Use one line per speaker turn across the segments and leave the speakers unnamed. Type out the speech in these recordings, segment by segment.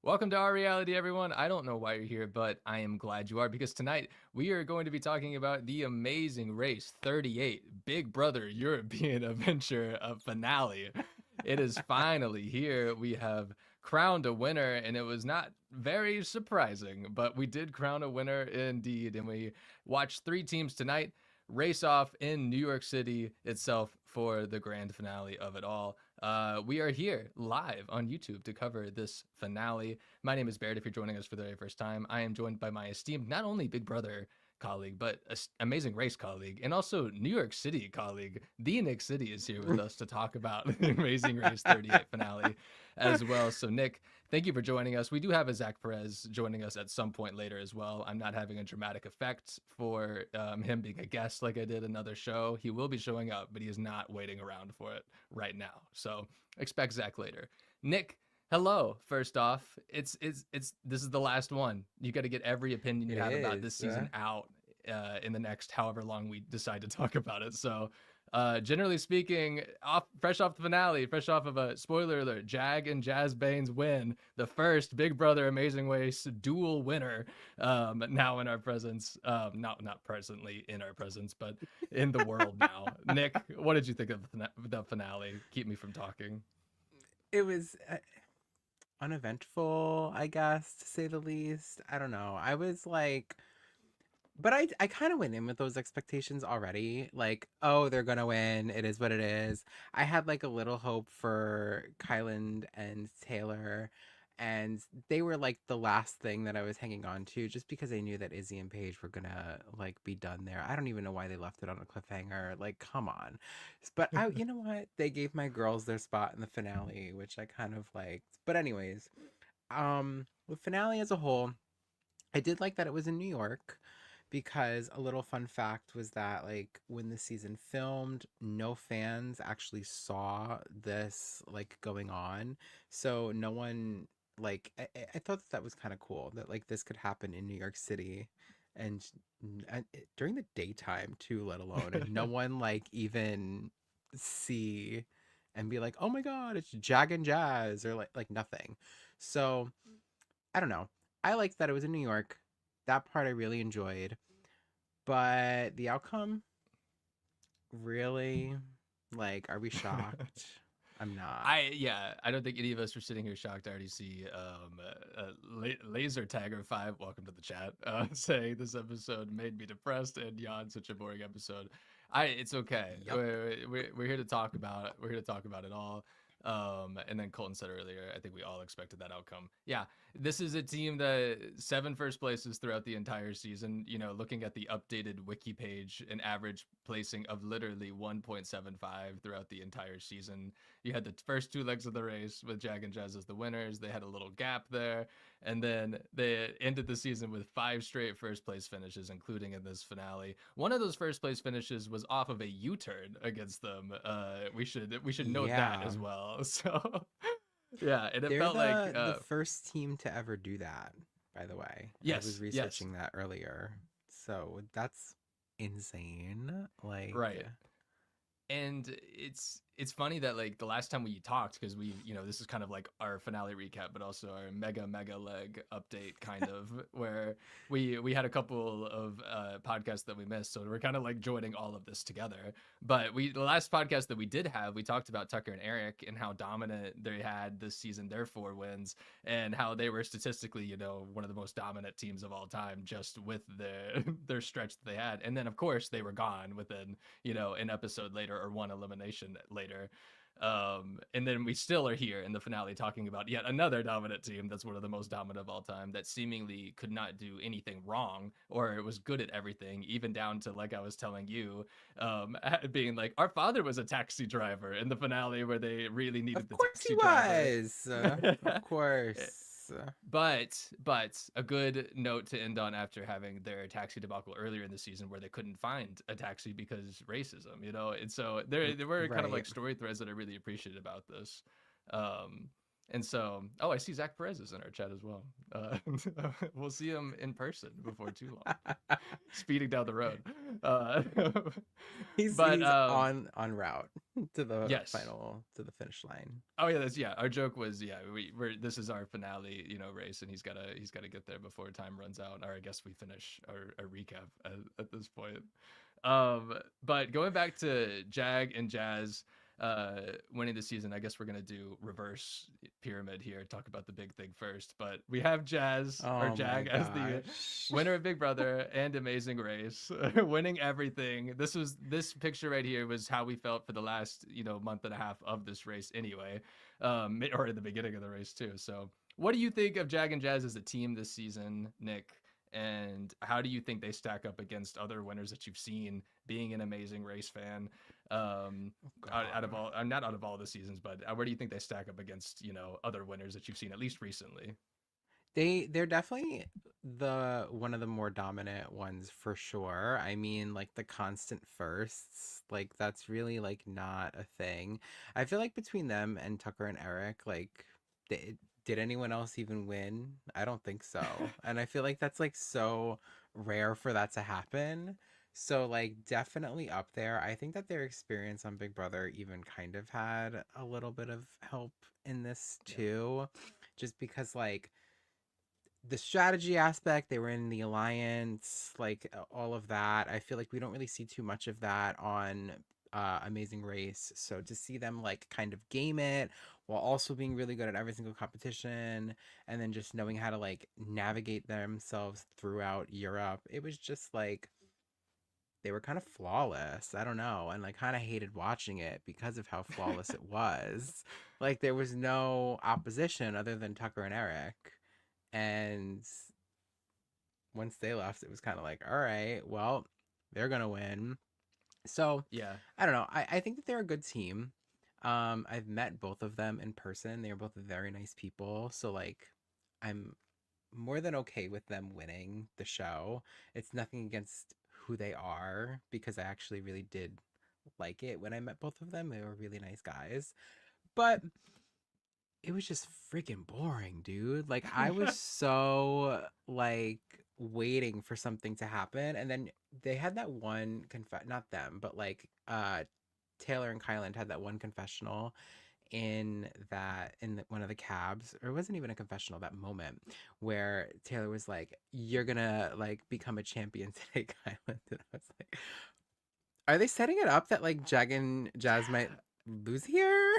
Welcome to Our Reality, everyone. I don't know why you're here, but I am glad you are because tonight we are going to be talking about the amazing race 38 Big Brother European Adventure finale. It is finally here. We have crowned a winner, and it was not very surprising, but we did crown a winner indeed. And we watched three teams tonight race off in New York City itself for the grand finale of it all. We are here live on YouTube to cover this finale. My name is Barrett. If you're joining us for the very first time, I am joined by my esteemed, not only Big Brother colleague, but amazing race colleague, and also New York City colleague. The Nick City is here with us to talk about the Amazing Race 38 finale as well. So, Nick, thank you for joining us. We do have a Zach Perez joining us at some point later as well. I'm not having a dramatic effect for him being a guest like I did another show. He will be showing up, but he is not waiting around for it right now. So expect Zach later. Nick, hello. First off, it's this is the last one. You got to get every opinion you
It
have about this
is.
season out in the next however long we decide to talk about it. So generally speaking, fresh off the finale, fresh off of a spoiler alert, Jag and Jazz Baines win the first Big Brother Amazing Race dual winner. Now in our presence, not presently in our presence, but in the world now. Nick, what did you think of the finale? Keep me from talking.
It was uneventful, I guess, to say the least. I don't know. I was like, but I kind of went in with those expectations already. Like, oh, they're gonna win. It is what it is. I had like a little hope for Kyland and Taylor, and they were like the last thing that I was hanging on to, just because I knew that Izzy and Paige were gonna like be done there. I don't even know why they left it on a cliffhanger. Like, come on. But you know what? They gave my girls their spot in the finale, which I kind of liked. But anyways, the finale as a whole, I did like that it was in New York, because a little fun fact was that like when the season filmed, no fans actually saw this like going on. So no one like I thought that that was kind of cool that like this could happen in New York City, and, during the daytime too, let alone, and no one like even see and be like, "Oh my god, it's Jag and Jazz," or like nothing. So I don't know. I liked that it was in New York. That part I really enjoyed. But the outcome, really? Like, are we shocked? I'm not.
I don't think any of us are sitting here shocked. I already see Laser Tagger 5, welcome to the chat, saying this episode made me depressed and yawn, such a boring episode. It's okay.
Yup.
We're here to talk about it. We're here to talk about it all. And then Colton said earlier, I think we all expected that outcome. Yeah, this is a team that 7 first places throughout the entire season. You know, looking at the updated wiki page, an average placing of literally 1.75 throughout the entire season. You had the first two legs of the race with Jag and Jazz as the winners. They had a little gap there. And then they ended the season with 5 straight first place finishes, including in this finale. One of those first place finishes was off of a U-turn against them. We should note that
Yeah.
as well. So yeah, and it
They're
felt like
the first team to ever do that, by the way. I was
yes, yes,
researching that earlier. So that's insane. Like,
right. And it's funny that like the last time we talked, because we, this is kind of like our finale recap but also our mega leg update, kind of, where we had a couple of podcasts that we missed, so we're kind of like joining all of this together. But the last podcast that we did have, we talked about Tucker and Eric and how dominant they had this season, their 4 wins, and how they were statistically, one of the most dominant teams of all time, just with their stretch that they had. And then of course they were gone within, an episode later, or one elimination later. And then we still are here in the finale talking about yet another dominant team that's one of the most dominant of all time, that seemingly could not do anything wrong, or it was good at everything, even down to, like I was telling you, being like, our father was a taxi driver in the finale where they really needed
of
the
course he
taxi driver.
was. Of course.
But a good note to end on after having their taxi debacle earlier in the season, where they couldn't find a taxi because racism, and so there were kind of like
Right.
story threads that I really appreciated about this. Um, And so, oh, I see Zach Perez is in our chat as well. Uh, we'll see him in person before too long, speeding down the road. Uh, but
He's on route to the
yes,
finish line.
oh yeah, that's yeah. Our joke was yeah, we're this is our finale, race, and he's gotta get there before time runs out. Or I guess we finish our recap at this point. But going back to Jag and Jazz winning the season, I guess we're gonna do reverse pyramid here. Talk about the big thing first. But we have Jazz or
Oh my
Jag as the
gosh.
winner of Big Brother and Amazing Race, winning everything. This picture right here was how we felt for the last month and a half of this race anyway, or in the beginning of the race too. So, what do you think of Jag and Jazz as a team this season, Nick? And how do you think they stack up against other winners that you've seen? Being an Amazing Race fan,
Oh
out of
God.
all, not out of all the seasons, but where do you think they stack up against other winners that you've seen at least recently?
They're definitely the one of the more dominant ones for sure. I mean, like the constant firsts, like that's really like not a thing. I feel like between them and Tucker and Eric, like did anyone else even win? I don't think so. And I feel like that's like so rare for that to happen. So like definitely up there. I think that their experience on Big Brother even kind of had a little bit of help in this
Yeah.
too. Just because like the strategy aspect, they were in the alliance, like all of that. I feel like we don't really see too much of that on Amazing Race. So to see them like kind of game it while also being really good at every single competition and then just knowing how to like navigate themselves throughout Europe, it was just like they were kind of flawless. I don't know. And like kind of hated watching it because of how flawless it was. Like there was no opposition other than Tucker and Eric. And once they left, it was kind of like, all right, well, they're gonna win. So
Yeah.
I don't know. I think that they're a good team. I've met both of them in person. They are both very nice people. So like, I'm more than okay with them winning the show. It's nothing against who they are because I actually really did like it when I met both of them. They were really nice guys. But it was just freaking boring, dude. Like I was so like waiting for something to happen and then they had that one not them, but like Taylor and Kyland had that one confessional one of the cabs, or it wasn't even a confessional, that moment where Taylor was like, "You're gonna like become a champion today, Kyland." And I was like, "Are they setting it up that like Jag and Jazz might lose here?"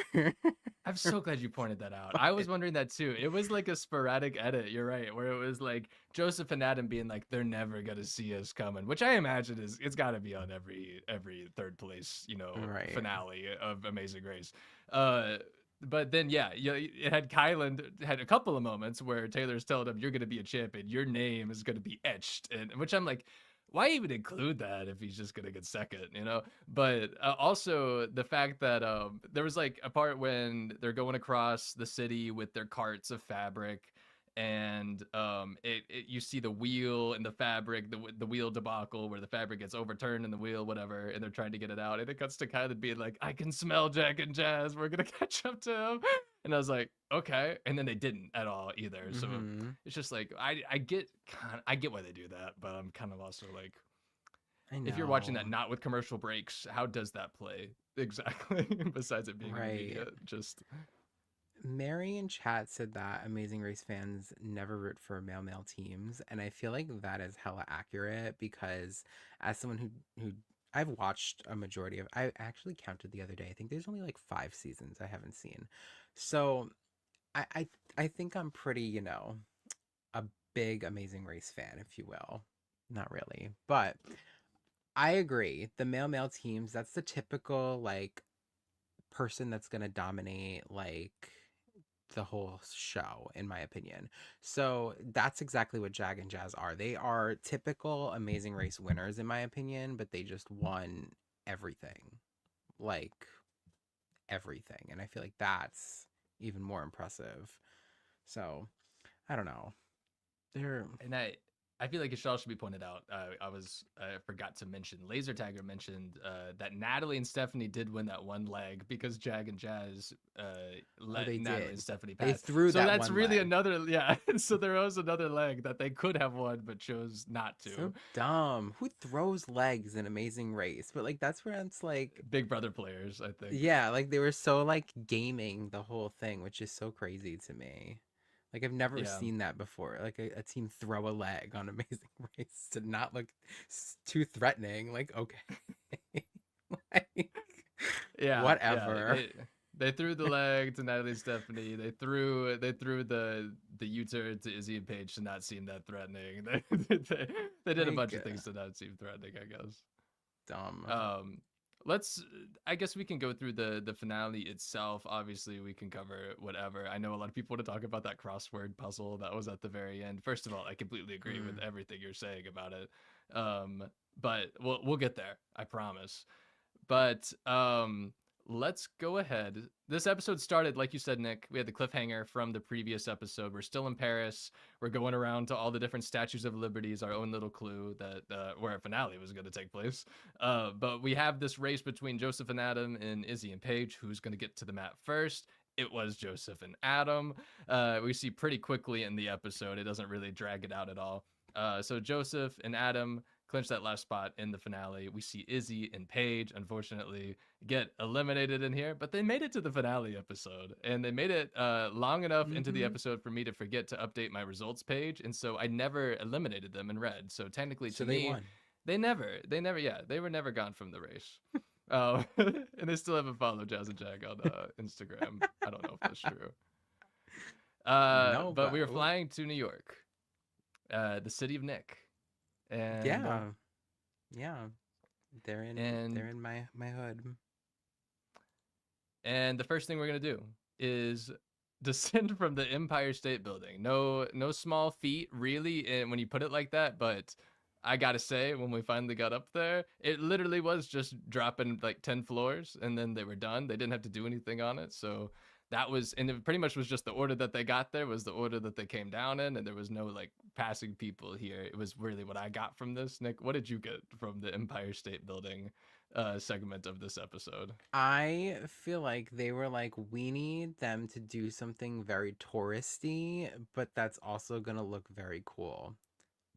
I'm so glad you pointed that out. I was
But
wondering that too. It was like a sporadic edit. You're right, where it was like Joseph and Adam being like, "They're never gonna see us coming," which I imagine it's got to be on every third place,
right.
finale of Amazing Race. Uh, but then yeah, it had Kyland had a couple of moments where Taylor's telling him, "You're gonna be a champion. Your name is gonna be etched," and which I'm like, why even include that if he's just gonna get second, But also the fact that there was like a part when they're going across the city with their carts of fabric, and you see the wheel and the fabric, the wheel debacle where the fabric gets overturned in the wheel, whatever, and they're trying to get it out, and it cuts to kind of being like, "I can smell Jack and Jazz. We're gonna catch up to him," and I was like, okay, and then they didn't at all either. So
Mm-hmm.
it's just like I get why they do that, but I'm kind of also like,
I
if you're watching that
know.
not with commercial breaks, how does that play exactly? Besides it being
Right.
immediate, just
Mary in chat said that Amazing Race fans never root for male teams, and I feel like that is hella accurate because as someone who I've watched a majority of, I actually counted the other day. I think there's only like 5 seasons I haven't seen. So I I, I think I'm pretty, a big Amazing Race fan, if you will. Not really, but I agree. The male teams, that's the typical like person that's gonna dominate like the whole show, in my opinion. So that's exactly what Jag and Jazz are. They are typical Amazing Race winners, in my opinion, but they just won everything. Like everything. And I feel like that's even more impressive. So I don't know. They're
and I feel like it should be pointed out. I forgot to mention. Laser Tagger mentioned that Natalie and Stephanie did win that one leg because Jag and Jazz
Oh,
let
they
Natalie and
did.
Stephanie
They
pass.
threw
So
that
that's
one
really
leg.
another, yeah. So there was another leg that they could have won but chose not
So
to.
dumb. Who throws legs in Amazing Race? But like that's where it's like,
Big Brother players, I think.
yeah, like they were so like gaming the whole thing, which is so crazy to me. Like I've never
Yeah.
seen that before. Like a team throw a leg on Amazing Race to not look too threatening. Like okay, like
Yeah, yeah.
whatever.
They threw the leg to Natalie and Stephanie. They threw the U-turn to Izzy and Paige to not seem that threatening. They did a bunch
Like
of things to not seem threatening, I guess.
dumb.
Um, let's. I guess we can go through the finale itself. Obviously, we can cover whatever. I know a lot of people want to talk about that crossword puzzle that was at the very end. First of all, I completely agree with
Mm.
everything you're saying about it. But we'll get there. I promise. But let's go ahead. This episode started, like you said, Nick. We had the cliffhanger from the previous episode. We're still in Paris. We're going around to all the different statues of liberties, our own little clue that where a finale was going to take place. But we have this race between Joseph and Adam and Izzy and Paige. Who's going to get to the map first? It was Joseph and Adam. We see pretty quickly in the episode. It doesn't really drag it out at all. So Joseph and Adam clinch that last spot in the finale. We see Izzy and Paige, unfortunately, get eliminated in here, but they made it to the finale episode, and they made it long enough into the
Mm-hmm.
episode for me to forget to update my results page, and so I never eliminated them in red. So technically, to
So they
me,
won.
yeah, they were never gone from the race. And they still haven't followed Jazz and Jag on Instagram. I don't know if that's true.
No,
But
but
we were flying to New York, the city of Nick, and
yeah, yeah. They're
and
in my hood.
And the first thing we're gonna do is descend from the Empire State Building. No small feat, really, and when you put it like that. But I gotta say, when we finally got up there, it literally was just dropping like 10 floors, and then they were done. They didn't have to do anything on it, so that was, and it pretty much was just the order that they got there was the order that they came down in, and there was no like passing people here. It was really what I got from this. Nick, what did you get from the Empire State Building segment of this episode?
I feel like they were like, we need them to do something very touristy, but that's also gonna look very cool.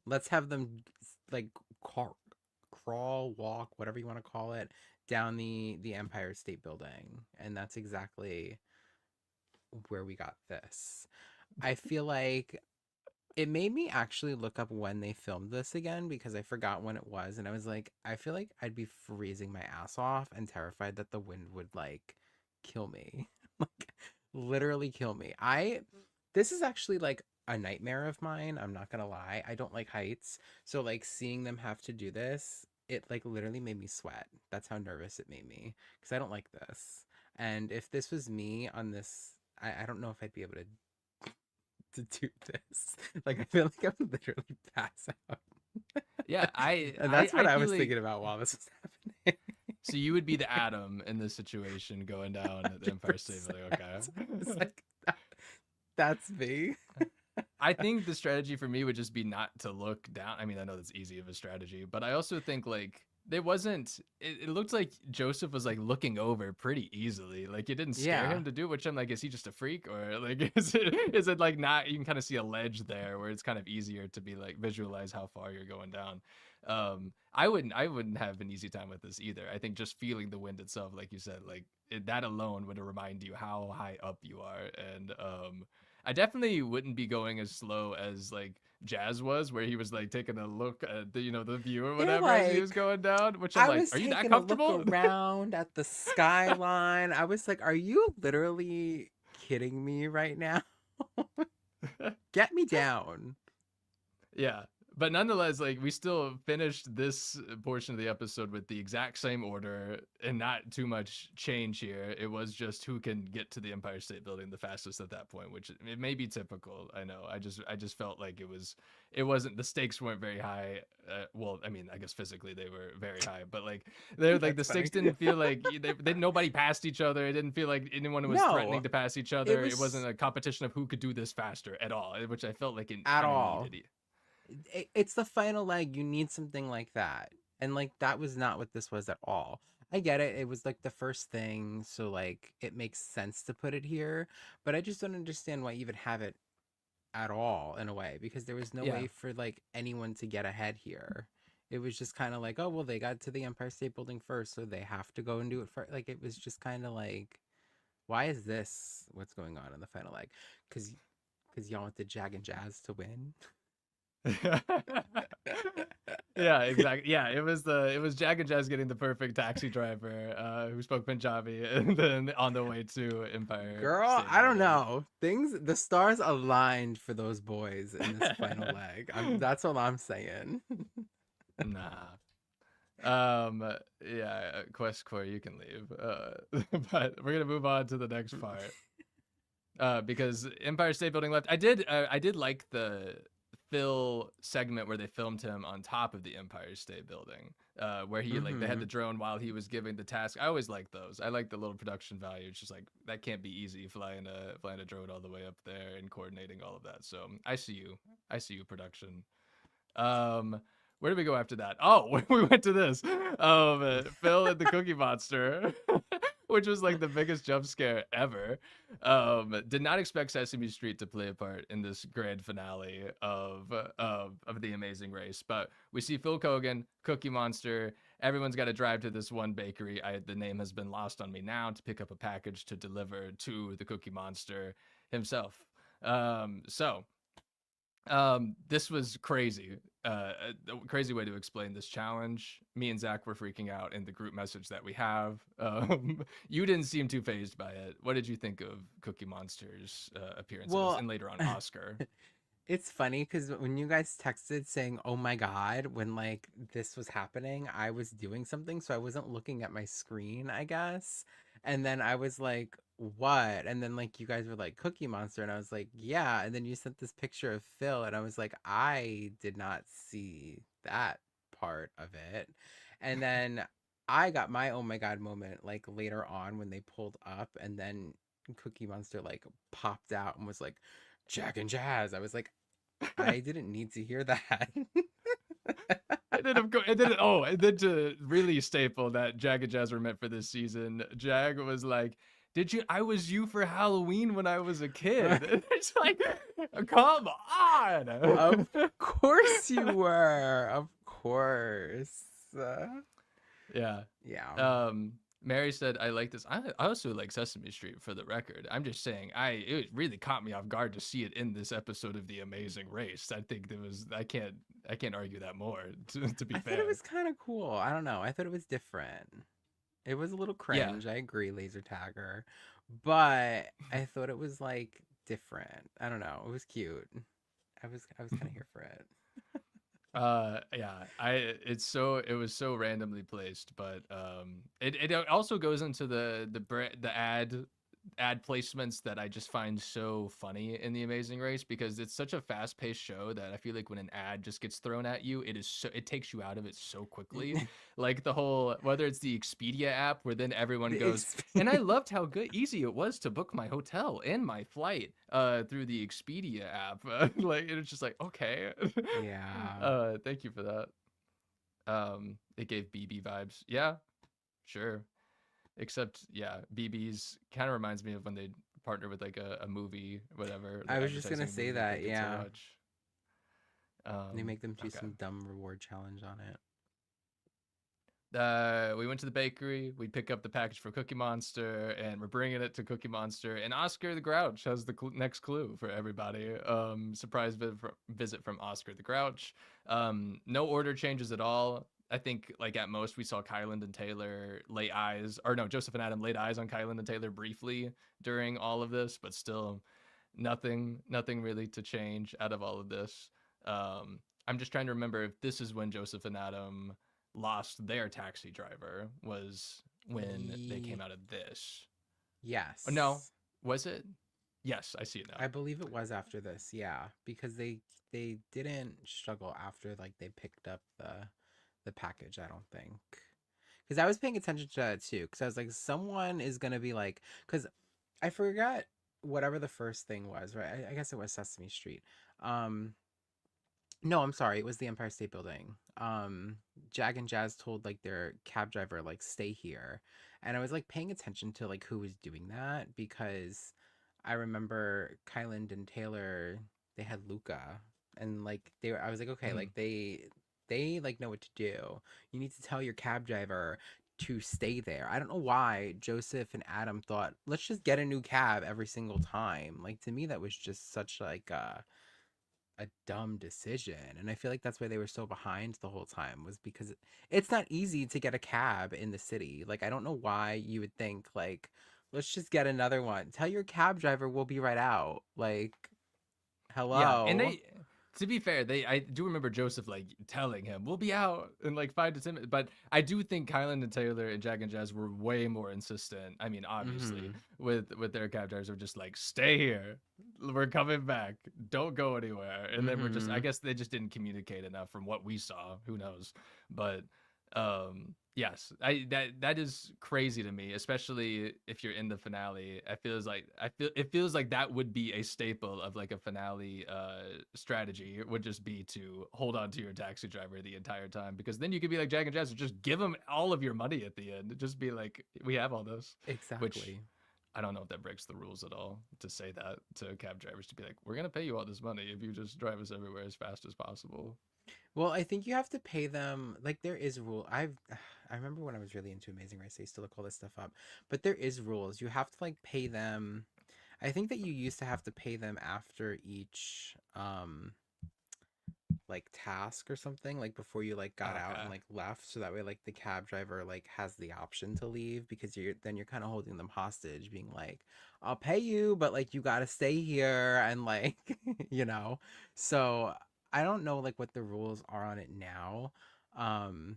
Let's have them like crawl, walk, whatever you want to call it, down the Empire State Building, and that's exactly where we got this. I feel like it made me actually look up when they filmed this again because I forgot when it was, and I was like, I feel like I'd be freezing my ass off and terrified that the wind would like kill me. Like literally kill me. This is actually like a nightmare of mine, I'm not gonna lie. I don't like heights. So like seeing them have to do this, it like literally made me sweat. That's how nervous it made me because I don't like this. And if this was me on this, I don't know if I'd be able to do this. Like I feel like I'm literally pass out.
Yeah,
And that's what I
feel
was
like,
thinking about while this was happening.
so you would be the Atom in this situation going down at the Empire State
100%.
Building.
It's
Okay.
like that's me.
I think the strategy for me would just be not to look down. I mean, I know that's easy of a strategy, but I also think like it looked like Joseph was like looking over pretty easily. Like it didn't scare
Yeah.
him to do, which I'm like, is he just a freak, or like is it like not, you can kind of see a ledge there where it's kind of easier to be like visualize how far you're going down. I wouldn't have an easy time with this either. I think just feeling the wind itself, like you said, like that alone would remind you how high up you are. And I definitely wouldn't be going as slow as like Jazz was, where he was like taking a look at the view or
They're
whatever as he was
like,
going down, which I'm
I
like,
was
are you that
taking a
comfortable?
look around at the skyline. I was like, are you literally kidding me right now? Get me down.
Yeah. But nonetheless, like we still finished this portion of the episode with the exact same order and not too much change here. It was just who can get to the Empire State Building the fastest at that point, which it may be typical. I know. I just felt like it wasn't, the stakes weren't very high. Well, I mean, I guess physically they were very high, but like they're like the
That's
stakes
funny.
didn't feel like nobody passed each other. It didn't feel like anyone was
No,
threatening to pass each
it
other. It
was
wasn't a competition of who could do this faster at all, which I felt like it
at
kind of
all.
needed.
It's the final leg. You need something like that. And like that was not what this was at all. I get it. It was like the first thing, so like it makes sense to put it here, but I just don't understand why you even have it at all in a way because there was no
Yeah.
way for like anyone to get ahead here. It was just kind of like, oh, well, they got to the Empire State Building first, so they have to go and do it first. Like it was just kind of like, why is this what's going on in the final leg? Because y'all want the Jag and Jazz to win.
Yeah, exactly. Yeah, it was Jack and Jazz getting the perfect taxi driver who spoke Punjabi and then on the way to Empire
Girl,
State
I don't
Building.
know. The stars aligned for those boys in this final leg. That's all I'm saying.
Nah. Yeah, Quest Core, you can leave. But we're gonna move on to the next part. Because Empire State Building left. I did like the Phil segment where they filmed him on top of the Empire State Building, where he like they had
Mm-hmm.
the drone while he was giving the task. I always like those. I like the little production value. It's just like that can't be easy flying a drone all the way up there and coordinating all of that. So I see you, production. Where did we go after that? Oh, we went to this. Phil and the Cookie Monster, which was like the biggest jump scare ever. Did not expect Sesame Street to play a part in this grand finale of the Amazing Race, but we see Phil Kogan, Cookie Monster. Everyone's got to drive to this one bakery. The name has been lost on me now to pick up a package to deliver to the Cookie Monster himself. So this was crazy. A crazy way to explain this challenge. Me and Zach were freaking out in the group message that we have. You didn't seem too phased by it. What did you think of Cookie Monster's appearance in this,
Well,
and later on Oscar?
it's funny because when you guys texted saying, "Oh my God," when like this was happening, I was doing something, so I wasn't looking at my screen, I guess. And then I was like, "What?" And then like you guys were like, "Cookie Monster," and I was like, "Yeah." And then you sent this picture of Phil, and I was like, "I did not see that part of it." And then I got my "Oh my God" moment like later on when they pulled up, and then Cookie Monster like popped out and was like, Jack and Jazz. I was like, I didn't need to hear that.
And then of course, and then and then to really staple that Jag and Jazz were meant for this season, Jag was like, "Did you? I was you for Halloween when I was a kid." And it's like, come on.
Of course you were. Of course.
Yeah.
Yeah.
Mary said, "I like this. I also like Sesame Street for the record. I'm just saying, it really caught me off guard to see it in this episode of The Amazing Race. I think there was I can't argue that more. To be
I thought it
fair,
was kind of cool. I don't know. I thought it was different. It was a little
yeah,
cringe. I agree, Laser Tagger. But I thought it was like different. I don't know. It was cute. I was kind of here for it.
yeah. It was so randomly placed, but it also goes into the ad placements that I just find so funny in The Amazing Race because it's such a fast paced show that I feel like when an ad just gets thrown at you, it takes you out of it so quickly. Like the whole whether it's the Expedia app where then everyone
The
goes, and I loved how good easy it was to book my hotel and my flight through the Expedia app. Like it's just like okay,
Yeah.
thank you for that. It gave BB vibes. Yeah, sure. Except, yeah, BB's kind of reminds me of when they partner with like a movie, whatever,
I
they're
was just gonna
advertising a
say
movie that they
that,
get to
yeah.
watch.
They make them do
Okay.
some dumb reward challenge on it.
We went to the bakery. We pick up the package for Cookie Monster, and we're bringing it to Cookie Monster. And Oscar the Grouch has the next clue for everybody. Surprise visit from Oscar the Grouch. No order changes at all. I think like at most we saw Kyland and Taylor lay eyes, or no, Joseph and Adam laid eyes on Kyland and Taylor briefly during all of this, but still nothing really to change out of all of this. I'm just trying to remember if this is when Joseph and Adam lost their taxi driver was when they came out of this. Oh, no,
Yes.
was it? Yes, I see it now.
I believe it was after this, yeah, because they didn't struggle after like they picked up the package, I don't think. Cuz I was paying attention to that too cuz I was like someone is going to be like cuz I forgot whatever the first thing was, right? I guess it was Sesame Street. Um No, I'm sorry. It was the Empire State Building. Jag and Jazz told like their cab driver like stay here, and I was like paying attention to like who was doing that because I remember Kyland and Taylor they had Luca, and like they were. I was like, okay,
Mhm.
like they like know what to do. You need to tell your cab driver to stay there. I don't know why Joseph and Adam thought let's just get a new cab every single time. Like to me that was just such like a dumb decision, and I feel like that's why they were so behind the whole time was because it's not easy to get a cab in the city. Like I don't know why you would think like let's just get another one. Tell your cab driver we'll be right out. Like
Yeah, and
hello.
they, to be fair, I do remember Joseph like telling him we'll be out in like 5 to 10 minutes. But I do think Kylan and Taylor and Jack and Jazz were way more insistent. I mean, obviously,
Mhm.
with their cab drivers are just like stay here, we're coming back, don't go anywhere. And then we're just, I
Mhm.
guess they just didn't communicate enough from what we saw. Who knows? But yes, that is crazy to me, especially if you're in the finale. I feel like that would be a staple of like a finale strategy. It would just be to hold on to your taxi driver the entire time, because then you could be like Jack and Jazz, just give them all of your money at the end. Just be like, we have all this, which
Exactly.
I don't know if that breaks the rules at all to say that to cab drivers, to be like, we're gonna pay you all this money if you just drive us everywhere as fast as possible.
Well, I think you have to pay them. Like there is rule. I remember when I was really into Amazing Race, I used to look all this stuff up. But there is rules. You have to like pay them. I think that you used to have to pay them after each like task or something, like before you like got out and
Okay.
like left, so that way like the cab driver like has the option to leave, because you're kind of holding them hostage, being like I'll pay you but like you got to stay here and like you know. So I don't know like what the rules are on it now, um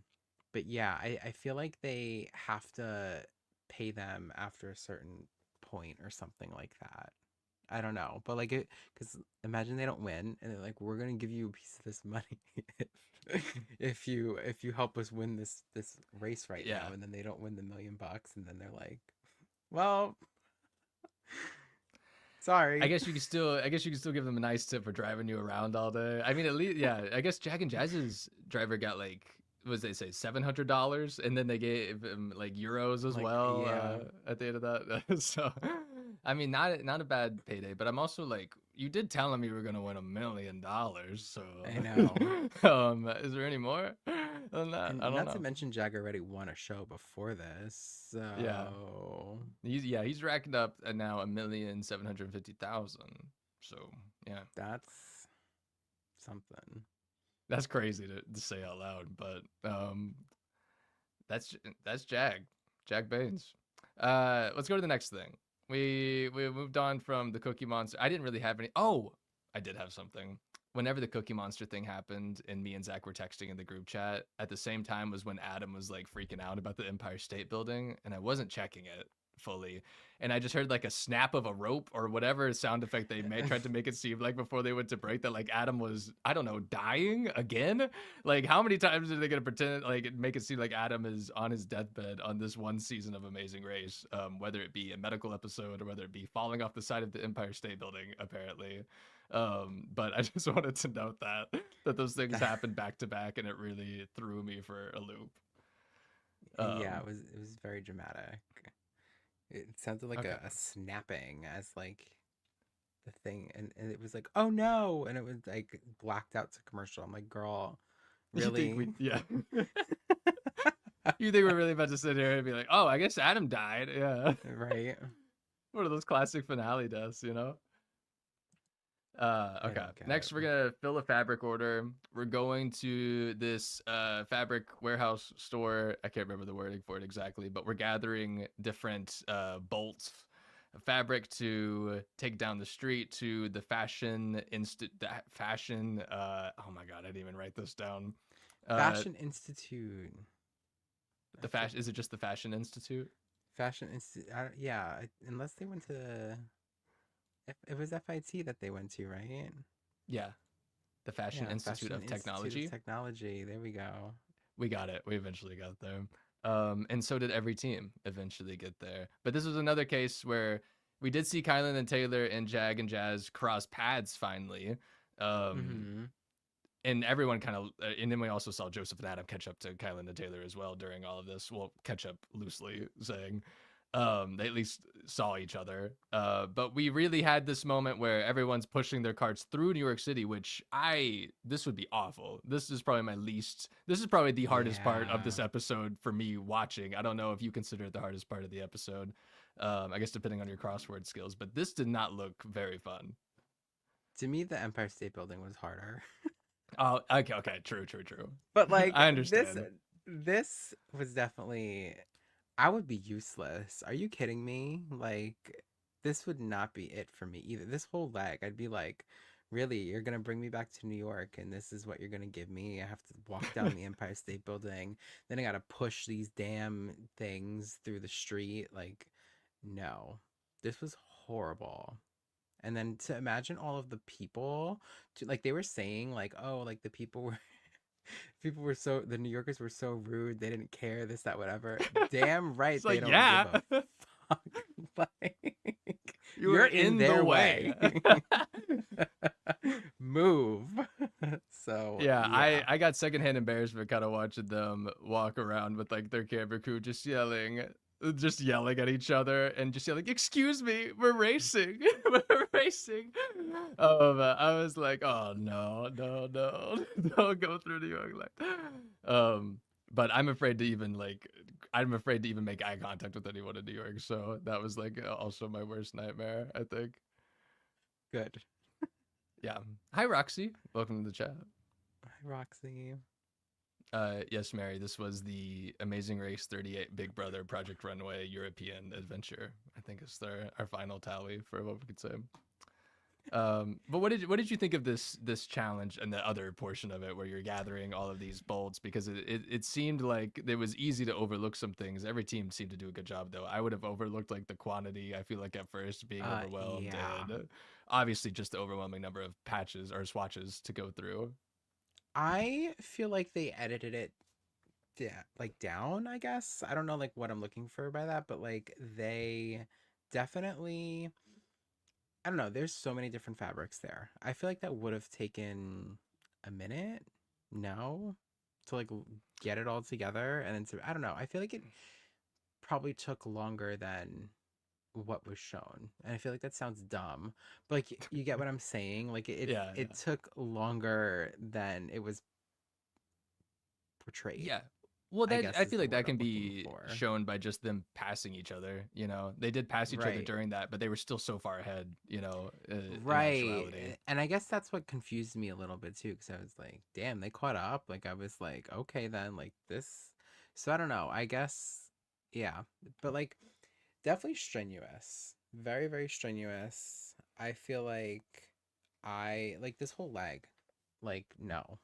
but yeah, I feel like they have to pay them after a certain point or something like that. I don't know, but like it, because imagine they don't win, and they're like, "We're gonna give you a piece of this money if you help us win this race right now,"
Yeah.
and then they don't win the $1,000,000, and then they're like, "Well,
I
sorry."
guess you can still, I guess you can still give them a nice tip for driving you around all day. I mean, at least, yeah. I guess Jack and Jazz's driver got like, what did they say, $700, and then they gave him like euros as
Like,
well
yeah,
at the end of that. So, I mean, not a bad payday. But I'm also like, you did tell him you were gonna win $1 million. So,
I know.
is there any more than that? I
And
don't
not to
know.
mention, Jag already won a show before this,
Yeah,
so
he's racking up now 1,750,000. So yeah.
that's something.
That's crazy to say out loud, but that's that's Jag Baines. Let's go to the next thing. We moved on from the Cookie Monster. I didn't really have any. Oh, I did have something. Whenever the Cookie Monster thing happened, and me and Zach were texting in the group chat, at the same time was when Adam was like freaking out about the Empire State Building, and I wasn't checking it fully, and I just heard like a snap of a rope or whatever sound effect they made, tried to make it seem like before they went to break, that like Adam was, I don't know, dying again. Like how many times are they gonna pretend, like make it seem like Adam is on his deathbed on this one season of Amazing Race, whether it be a medical episode or whether it be falling off the side of the Empire State Building, apparently. But I just wanted to note that those things
That,
happened back to back, and it really threw me for a loop.
yeah,
Um,
it was very dramatic. It sounded like
okay.
a snapping as like the thing, and it was like, oh no, and it was like blacked out to commercial. I'm like, girl,
You think
really?
we? Yeah. You think we're really about to sit here and be like, oh, I guess Adam died? Yeah.
Right?
One of those classic finale deaths, you know?
I
Okay.
don't get it.
Next, we're gonna fill a fabric order. We're going to this fabric warehouse store. I can't remember the wording for it exactly, but we're gathering different bolts of fabric to take down the street to the fashion. Oh my god, I didn't even write this down. Uh,
Fashion Institute.
the
I
fashion,
forget.
is it just the Fashion Institute?
Fashion Institute. Yeah, unless they went to. It was FIT that they went to, right?
Yeah, the Fashion
Yeah,
Institute
Fashion
of
Institute of
Technology.
Technology. There we go.
We got it. We eventually got there. And so did every team eventually get there. But this was another case where we did see Kylan and Taylor and Jag and Jazz cross paths finally. Um,
Mm-hmm.
and everyone kind of, and then we also saw Joseph and Adam catch up to Kyland and Taylor as well during all of this. Well, catch up loosely saying, they at least saw each other. But we really had this moment where everyone's pushing their carts through New York City, which this would be awful. This is probably this is probably the hardest part of
Yeah.
this episode for me watching. I don't know if you consider it the hardest part of the episode. I guess depending on your crossword skills, but this did not look very fun.
To me, the Empire State Building was harder.
Oh, okay, okay, true, true, true.
But like
I
this
understand.
this was definitely, I would be useless. Are you kidding me? Like this would not be it for me either. This whole leg, I'd be like, really, you're gonna bring me back to New York and this is what you're gonna give me? I have to walk down the Empire State Building, then I gotta push these damn things through the street. Like, no. This was horrible. And then to imagine all of the people, to, like they were saying, like, oh, like the people were people were so, the New Yorkers were so rude, they didn't care, this, that, whatever. Damn right
It's
they
like,
don't give
yeah,
a fuck. Like,
you were
you're in
in the
their
way.
way. Move. So
Yeah,
yeah.
I got secondhand embarrassment kind of watching them walk around with like their camera crew just yelling at each other and just yelling, "Excuse me, we're racing, we're racing." I was like, "Oh no, no, no, don't go through New York like." But I'm afraid to even make eye contact with anyone in New York. So that was like also my worst nightmare, I think.
Good.
Yeah. Hi, Roxy. Welcome to the chat.
Hi, Roxy.
Yes, Mary. This was the Amazing Race 38 Big Brother Project Runway European Adventure. I think is our final tally for what we could say. But what did you think of this challenge and the other portion of it where you're gathering all of these bolts? Because it seemed like it was easy to overlook some things. Every team seemed to do a good job though. I would have overlooked like the quantity. I feel like at first being overwhelmed
Yeah.
and obviously just the overwhelming number of patches or swatches to go through.
I feel like they edited it like down, I guess. I don't know like what I'm looking for by that, but like they definitely, I don't know, there's so many different fabrics there. I feel like that would have taken a minute, no, to like get it all together and then I don't know. I feel like it probably took longer than what was shown. And I feel like that sounds dumb, but like you get what I'm saying? Like
Yeah,
it
yeah.
took longer than it was portrayed.
Yeah. Well,
I
that
guess
I
is
feel
the
like that
word
can
I'm looking
be
for.
shown by just them passing each other. You know, they did pass each other
Right.
during that, but they were still so far ahead. You know, in
Right.
actuality.
And I guess that's what confused me a little bit too, because I was like, damn, they caught up. Like, I was like, okay, then, like, this. So I don't know. I guess, yeah. But, like, definitely strenuous. Very, very strenuous. I feel like like, this whole leg, like, no.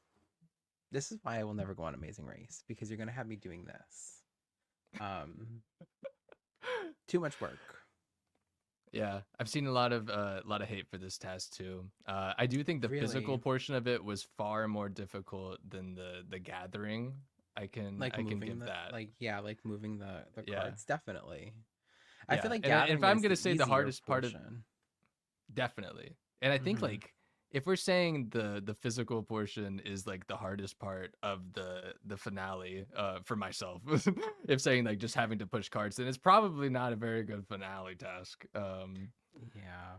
This is why I will never go on Amazing Race, because you're going to have me doing this. Too much work.
Yeah, I've seen a lot of hate for this test too. I do think the physical
Really.
portion of it was far more difficult than the gathering.
Like
I can
moving
give
the,
that.
like, yeah, like moving the
Yeah,
cards, definitely. I feel
yeah.
like
And if
gathering
I'm
is
gonna
the
say the
easier
hardest part of
portion.
definitely, and I think
Hmm.
like if we're saying the physical portion is like the hardest part of the finale, for myself, if saying like just having to push cards, then it's probably not a very good finale task.
Yeah.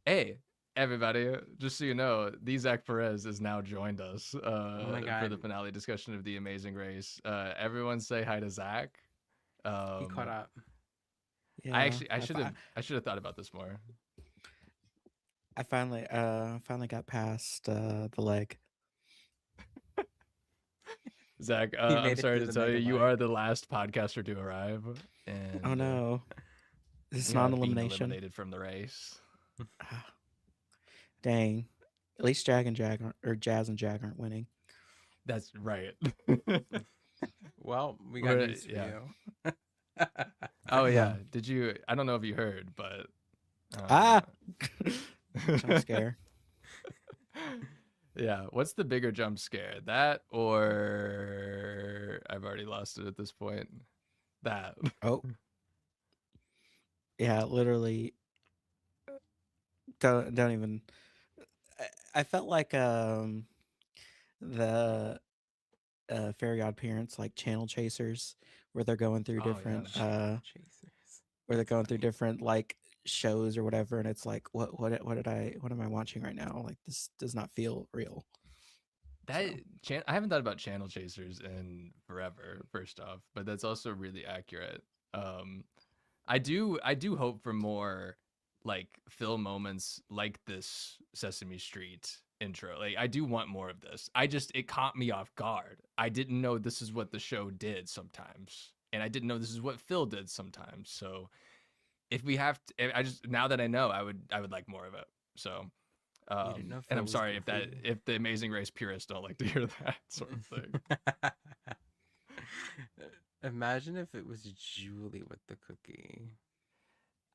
Hey, everybody, just so you know, the Zach Perez has now joined us
Oh my
for the
God.
finale discussion of The Amazing Race. Everyone say hi to Zach.
He caught
Um,
up.
Yeah,
I should have thought about this more.
I finally got past the leg.
Zach,
He
I'm
made it
sorry
through
to
the
tell you,
mega
you
leg.
are the last podcaster to arrive,
Oh
and
no, it's
you
not
end
an
up being
elimination.
eliminated from the race.
Ah, dang. At least Jag and Jag aren't, or Jazz and Jag aren't winning.
That's right.
Well, we got news for
Yeah.
you.
Oh yeah.
Oh.
Did you? I don't know if you heard, but
Ah,
uh,
jump scare.
yeah. What's the bigger jump scare? That or I've already lost it at this point. That.
Oh, yeah, literally. Don't even. I felt like the Fairy Odd Parents like channel chasers, where they're going through
Oh yeah.
different
Channel chasers.
where they're
That's
going through
funny.
different like shows or whatever, and it's like what am I watching right now? Like this does not feel real.
That
So
I haven't thought about channel chasers in forever, first off, but that's also really accurate. Um, I do hope for more like film moments like this Sesame Street intro. Like I do want more of this. It caught me off guard. I didn't know this is what the show did sometimes. And I didn't know this is what Phil did sometimes. So if we have to, I just now that I know, I would like more of it. So
You didn't know
and
Phil
I'm
was
sorry
goofy.
if the Amazing Race purists don't like to hear that sort of thing.
Imagine if it was Julie with the cookie.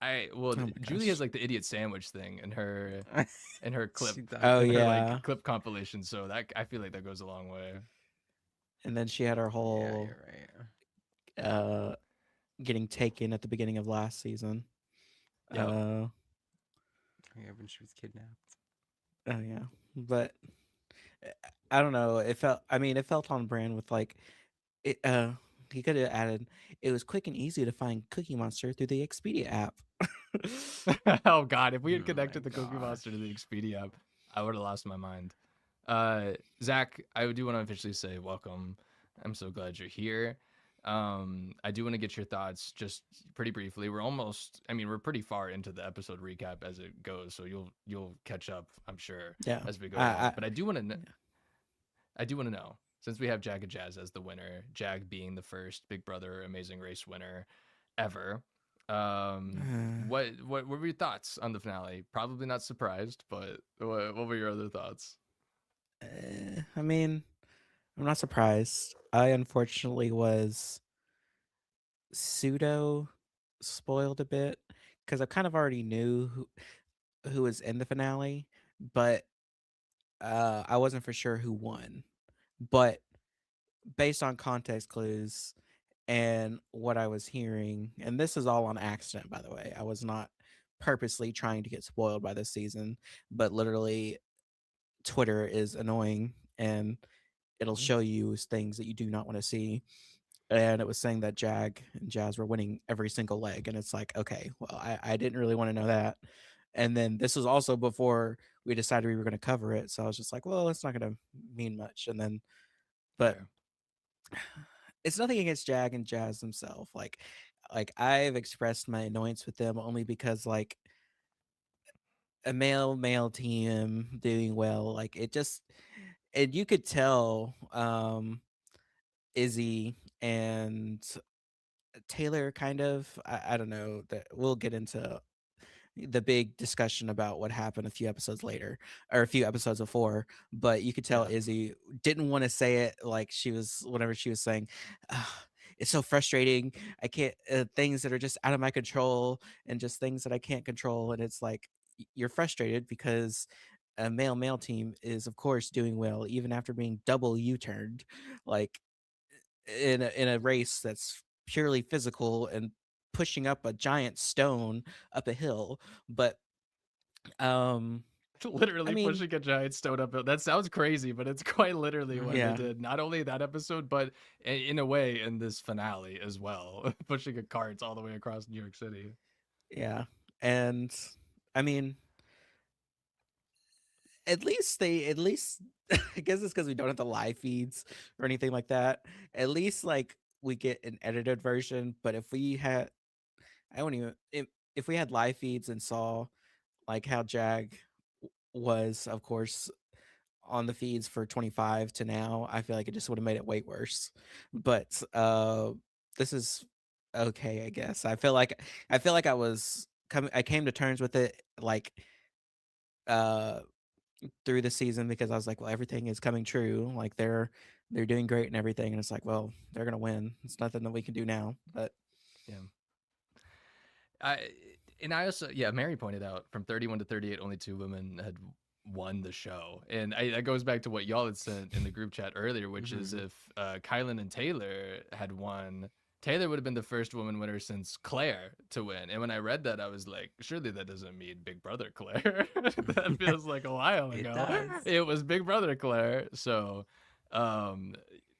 oh my
Julie has
gosh.
like the idiot sandwich thing in her clip
She does.
Oh
in her
yeah.
like clip compilation, so that I feel like that goes a long way.
And then she had her
Yeah,
whole
you're right.
uh getting taken at the beginning of last season.
Yep.
Uh
Yeah, when she was kidnapped.
oh yeah. But uh, I don't know. It felt on brand with like it he could have added it was quick and easy to find Cookie Monster through the Expedia app.
Oh God, if we had
Oh my
connected the Cookie Monster to the
gosh.
Expedia app, I would have lost my mind. Zach, I do want to officially say welcome. I'm so glad you're here. I do want to get your thoughts just pretty briefly. We're pretty far into the episode recap as it goes, so you'll catch up, I'm sure,
Yeah.
as we go
I
along. But I do want to know, since we have Jag and Jazz as the winner, Jag being the first Big Brother Amazing Race winner ever.
uh,
What were your thoughts on the finale? Probably not surprised, but what were your other thoughts?
I mean, I'm not surprised. I unfortunately was pseudo spoiled a bit because I kind of already knew who was in the finale, but I wasn't for sure who won. But based on context clues and what I was hearing, and this is all on accident, by the way. I was not purposely trying to get spoiled by this season, but literally Twitter is annoying and it'll
Mhm.
show you things that you do not want to see. And it was saying that Jag and Jazz were winning every single leg. And it's like, okay, well, I didn't really want to know that. And then this was also before we decided we were going to cover it. So I was just like, well, it's not going to mean much. And then, but
Fair.
it's nothing against Jag and Jazz themselves. Like I've expressed my annoyance with them only because like a male team doing well, like it just, and you could tell Izzy and Taylor kind of I don't know that we'll get into the big discussion about what happened a few episodes later or a few episodes before, but you could tell
Yeah.
Izzy didn't want to say it like she was whenever she was saying "Ugh, it's so frustrating. I can't things that are just out of my control and just things that I can't control." And it's like you're frustrated because a male team is of course doing well even after being double U-turned, like in a race that's purely physical and pushing up a giant stone up a hill. But um I
Literally
mean,
pushing a giant stone uphill. That sounds crazy, but it's quite literally what they
yeah,
Mm-hmm.
did. Not only that episode, but in a way in this finale as well, pushing a cart all the way across New York City.
yeah. And I mean, at least I guess it's because we don't have the live feeds or anything like that. At least like we get an edited version. But if we had, I don't even if we had live feeds and saw like how Jag was, of course, on the feeds for 25 to now, I feel like it just would have made it way worse. But this is okay, I guess. I feel like I came to terms with it like uh through the season because I was like, well, everything is coming true. Like they're doing great and everything. And it's like, well, they're gonna win. It's nothing that we can do now. But
Yeah. I I also, yeah, Mary pointed out from 31 to 38 only two women had won the show. And that goes back to what y'all had sent in the group chat earlier, which is
Mm-hmm.
if Kylan and Taylor had won Taylor would have been the first woman winner since Claire to win. And when I read that, I was like, surely that doesn't mean Big Brother Claire. That feels like a while
It
ago.
does.
It was Big Brother Claire. So, um,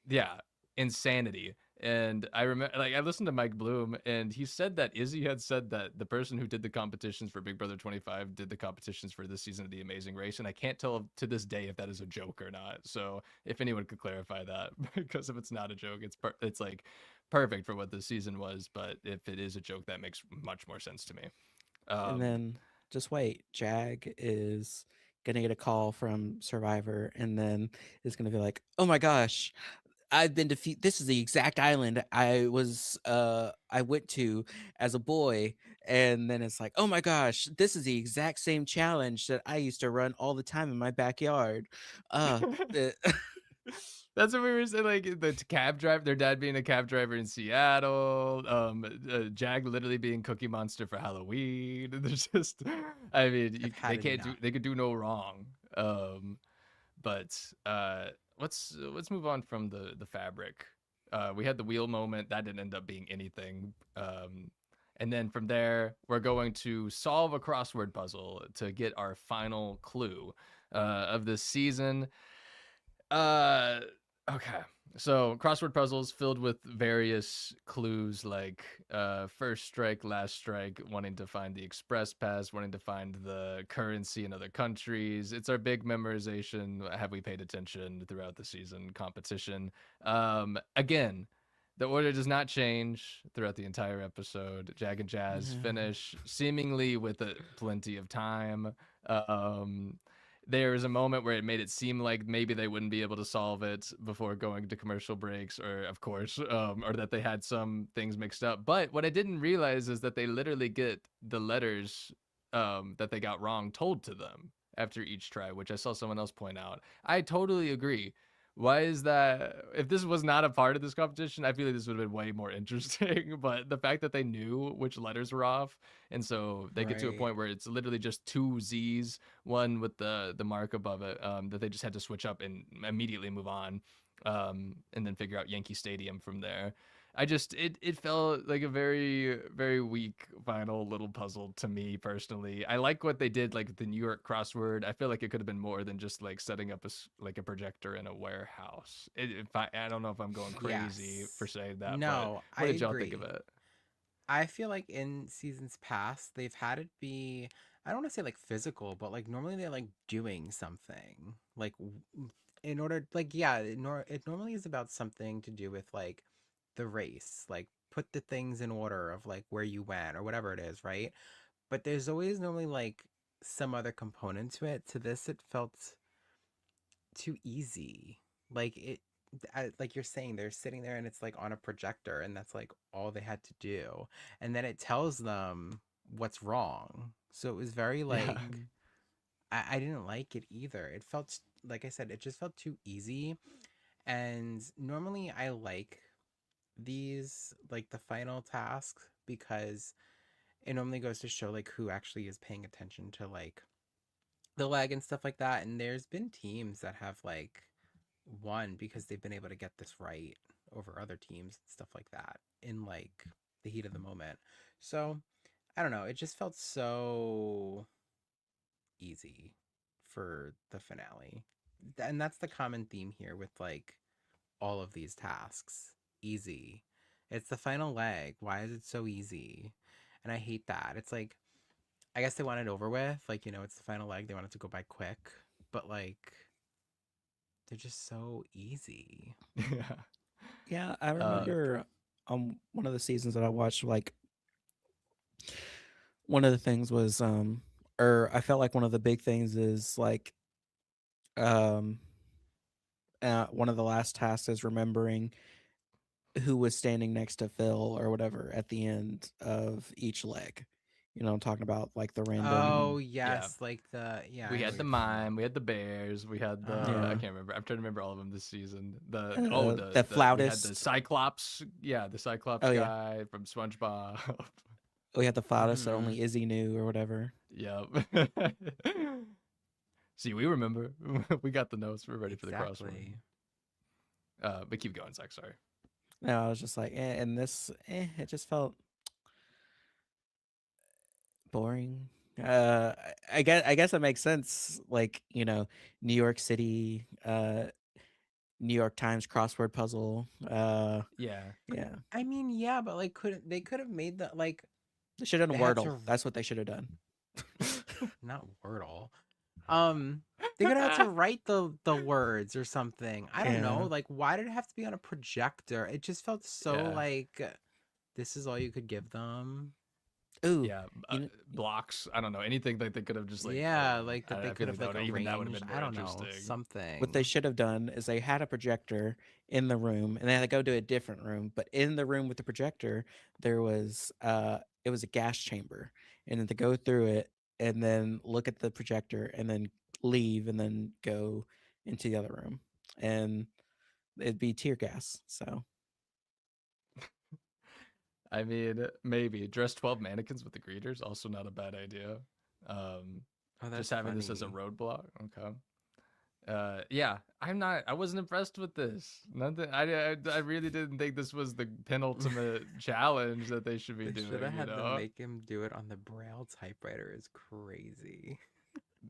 yeah, insanity. And I remember, like, I listened to Mike Bloom, and he said that Izzy had said that the person who did the competitions for Big Brother 25 did the competitions for this season of The Amazing Race. And I can't tell to this day if that is a joke or not. So, if anyone could clarify that, because if it's not a joke, it's like perfect for what this season was. But if it is a joke, that makes much more sense to me.
And then just wait, Jag is gonna get a call from Survivor, and then is gonna be like, "Oh my gosh, I've been defeated. This is the exact island I went to as a boy." And then it's like, "Oh my gosh, this is the exact same challenge that I used to run all the time in my backyard." Uh, uh,
That's what we were saying. Like the cab driver, their dad being a cab driver in Seattle, Jag literally being Cookie Monster for Halloween. There's just, I mean,
I've had enough.
they could do no wrong. But let's move on from the fabric. We had the wheel moment that didn't end up being anything. And then from there, we're going to solve a crossword puzzle to get our final clue of this season. Uh, okay. So crossword puzzles filled with various clues like first strike, last strike, wanting to find the express pass, wanting to find the currency in other countries. It's our big memorization. Have we paid attention throughout the season competition? Again, the order does not change throughout the entire episode. Jag and Jazz finish seemingly with plenty of time. Um, there was a moment where it made it seem like maybe they wouldn't be able to solve it before going to commercial breaks, or of course, or that they had some things mixed up. But what I didn't realize is that they literally get the letters that they got wrong told to them after each try, which I saw someone else point out. I totally agree. Why is that? If this was not a part of this competition, I feel like this would have been way more interesting. But the fact that they knew which letters were off, and so they get to a
Right.
point where it's literally just two Z's, one with the mark above it, that they just had to switch up and immediately move on, and then figure out Yankee Stadium from there. It felt like a very very weak final little puzzle to me personally. I like what they did, like the New York crossword. I feel like it could have been more than just like setting up like a projector in a warehouse. If I don't know if I'm going crazy
Yes.
for saying that, but
No, I
what did y'all think of
agree.
it?
I feel like in seasons past, they've had it be, I don't want to say like physical, but like normally they're like doing something. Like in order, like, yeah, it normally is about something to do with like the race, like put the things in order of like where you went or whatever it is, right? But there's always normally like some other component to it. To this, it felt too easy. Like like you're saying, they're sitting there and it's like on a projector, and that's like all they had to do, and then it tells them what's wrong. So it was very
Yeah.
like I didn't like it either. It felt like I said, it just felt too easy. And normally I like these like the final tasks because it normally goes to show like who actually is paying attention to like the leg and stuff like that. And there's been teams that have like won because they've been able to get this right over other teams and stuff like that in like the heat of the moment. So I don't know. It just felt so easy for the finale. And that's the common theme here with like all of these tasks. Easy. It's the final leg. Why is it so easy? And I hate that. It's like, I guess they want it over with. Like, it's the final leg. They want it to go by quick. But like, they're just so easy.
Yeah.
yeah, I
Uh,
remember on one of the seasons that I watched, like one of the things was or I felt like one of the big things is like um one of the last tasks is remembering who was standing next to Phil or whatever at the end of each leg. I'm talking about like the random.
Oh
yeah.
yes, like yeah,
We
I know
had
what
the
you're talking about.
mime, we had the bears, we had the I
Uh-huh.
Yeah.
can't remember. I'm trying to remember all of them this season.
The
The we had the
flautist.
Cyclops, yeah, the Cyclops
Oh yeah.
guy from SpongeBob.
We had the flautist that
Mhm.
only Izzy knew or whatever.
Yep. See, we remember. We got the notes. We're ready for the crossword.
Exactly.
But keep going, Zach. Sorry.
No, I was just like, and this, it just felt boring. I guess it makes sense. Like, New York City, New York Times crossword puzzle.
Yeah.
Yeah,
I mean, yeah, but like, could have made the like
they should have
they
done
had
Wordle.
to
That's what they should have done.
not Wordle. Um, they could have had to write the words or something. I don't know.
Yeah,
Like, why did it have to be on a projector? It just felt so
Yeah.
like this is all you could give them.
ooh,
Yeah,
you know,
blocks. I don't know anything that they could have just like put
Yeah,
in.
like that they
I feel
could
like
have like
even that would have
arranged.
been
I
more
don't know,
interesting.
what they
something.
should have done is they had a projector in the room, and they had to go to a different room. But in the room with the projector, there was it was a gas chamber, and then to go through it, and then look at the projector, and then leave, and then go into the other room, and it'd be tear gas. So
I mean, maybe dress 12 mannequins with the greeters, also not a bad idea. Um,
Oh,
just
that's
having this as a
funny.
roadblock. Okay. Yeah, I wasn't impressed with this. Nothing. I really didn't think this was the penultimate challenge that they should be
They should have
doing.
had them make him do it on the Braille typewriter. Is crazy.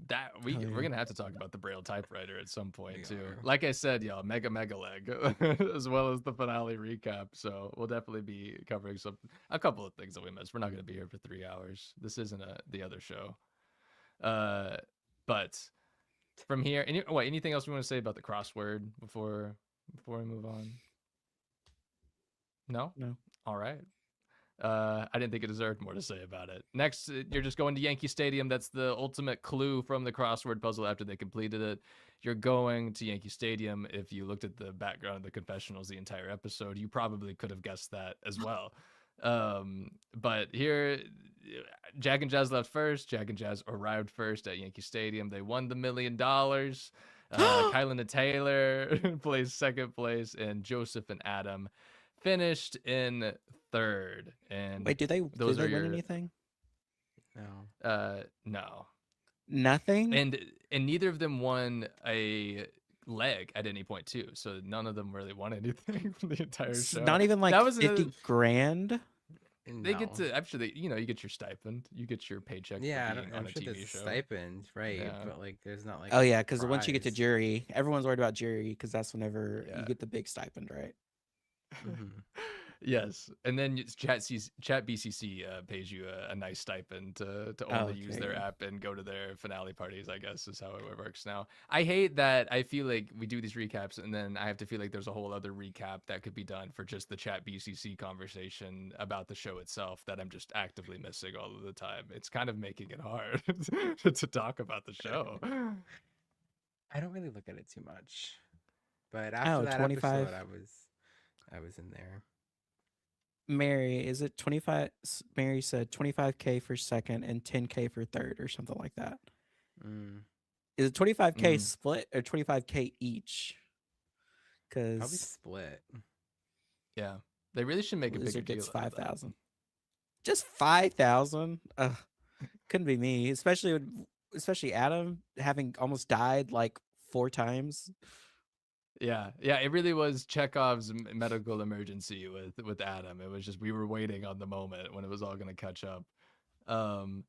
That
oh
we're
yeah,
gonna have to talk about the Braille typewriter at some point
We
too.
are.
Like I said, y'all, mega leg, as well as the finale recap. So we'll definitely be covering a couple of things that we missed. We're not gonna be here for 3 hours. This isn't the other show. Uh, but from here, anything else we want to say about the crossword before we move on? No.
no.
All right. I didn't think it deserved more to say about it. Next, you're just going to Yankee Stadium. That's the ultimate clue from the crossword puzzle after they completed it. You're going to Yankee Stadium. If you looked at the background of the confessionals the entire episode, you probably could have guessed that as well. But here, Jack and Jazz left first. Jack and Jazz arrived first at Yankee Stadium. They won the $1 million. Kyland and Taylor placed second place, and Joseph and Adam finished in third. And
Wait, do
those
they
are
win
your
anything?
No.
no.
Nothing.
And neither of them won a leg at any point too. So none of them really won anything from the entire show.
Not even
That
like
was another
50 grand.
they get
No.
to I'm sure you get your stipend. You get your paycheck for
Yeah,
being on
I'm
a
sure there's
TV
a
show.
stipend, right?
Yeah.
But like, there's not like
Oh
a
yeah, because once you get to
prize.
jury, everyone's worried about jury because that's whenever you
Yeah.
get the big stipend, right?
Hmm.
Yes, and then Chat BCC pays you a nice stipend to
Oh,
only use their
okay.
app and go to their finale parties. I guess is how it works now. I hate that. I feel like we do these recaps, and then I have to feel like there's a whole other recap that could be done for just the Chat BCC conversation about the show itself that I'm just actively missing all of the time. It's kind of making it hard to talk about the show.
I don't really look at it too much, but after
Oh,
that
25.
episode, I was in there.
Mary, is it 25? Mary said 25K for second and 10K for third or something like that.
Mm,
Is it 25K
Mm,
split or 25K each?
probably
Because
split.
yeah, they really should make a
loser
bigger deal
gets
out of that.
5,000. Just 5,000? Couldn't be me, especially Adam having almost died like 4 times.
Yeah, yeah, it really was Chekhov's medical emergency with Adam. It was just we were waiting on the moment when it was all going to catch up. Um,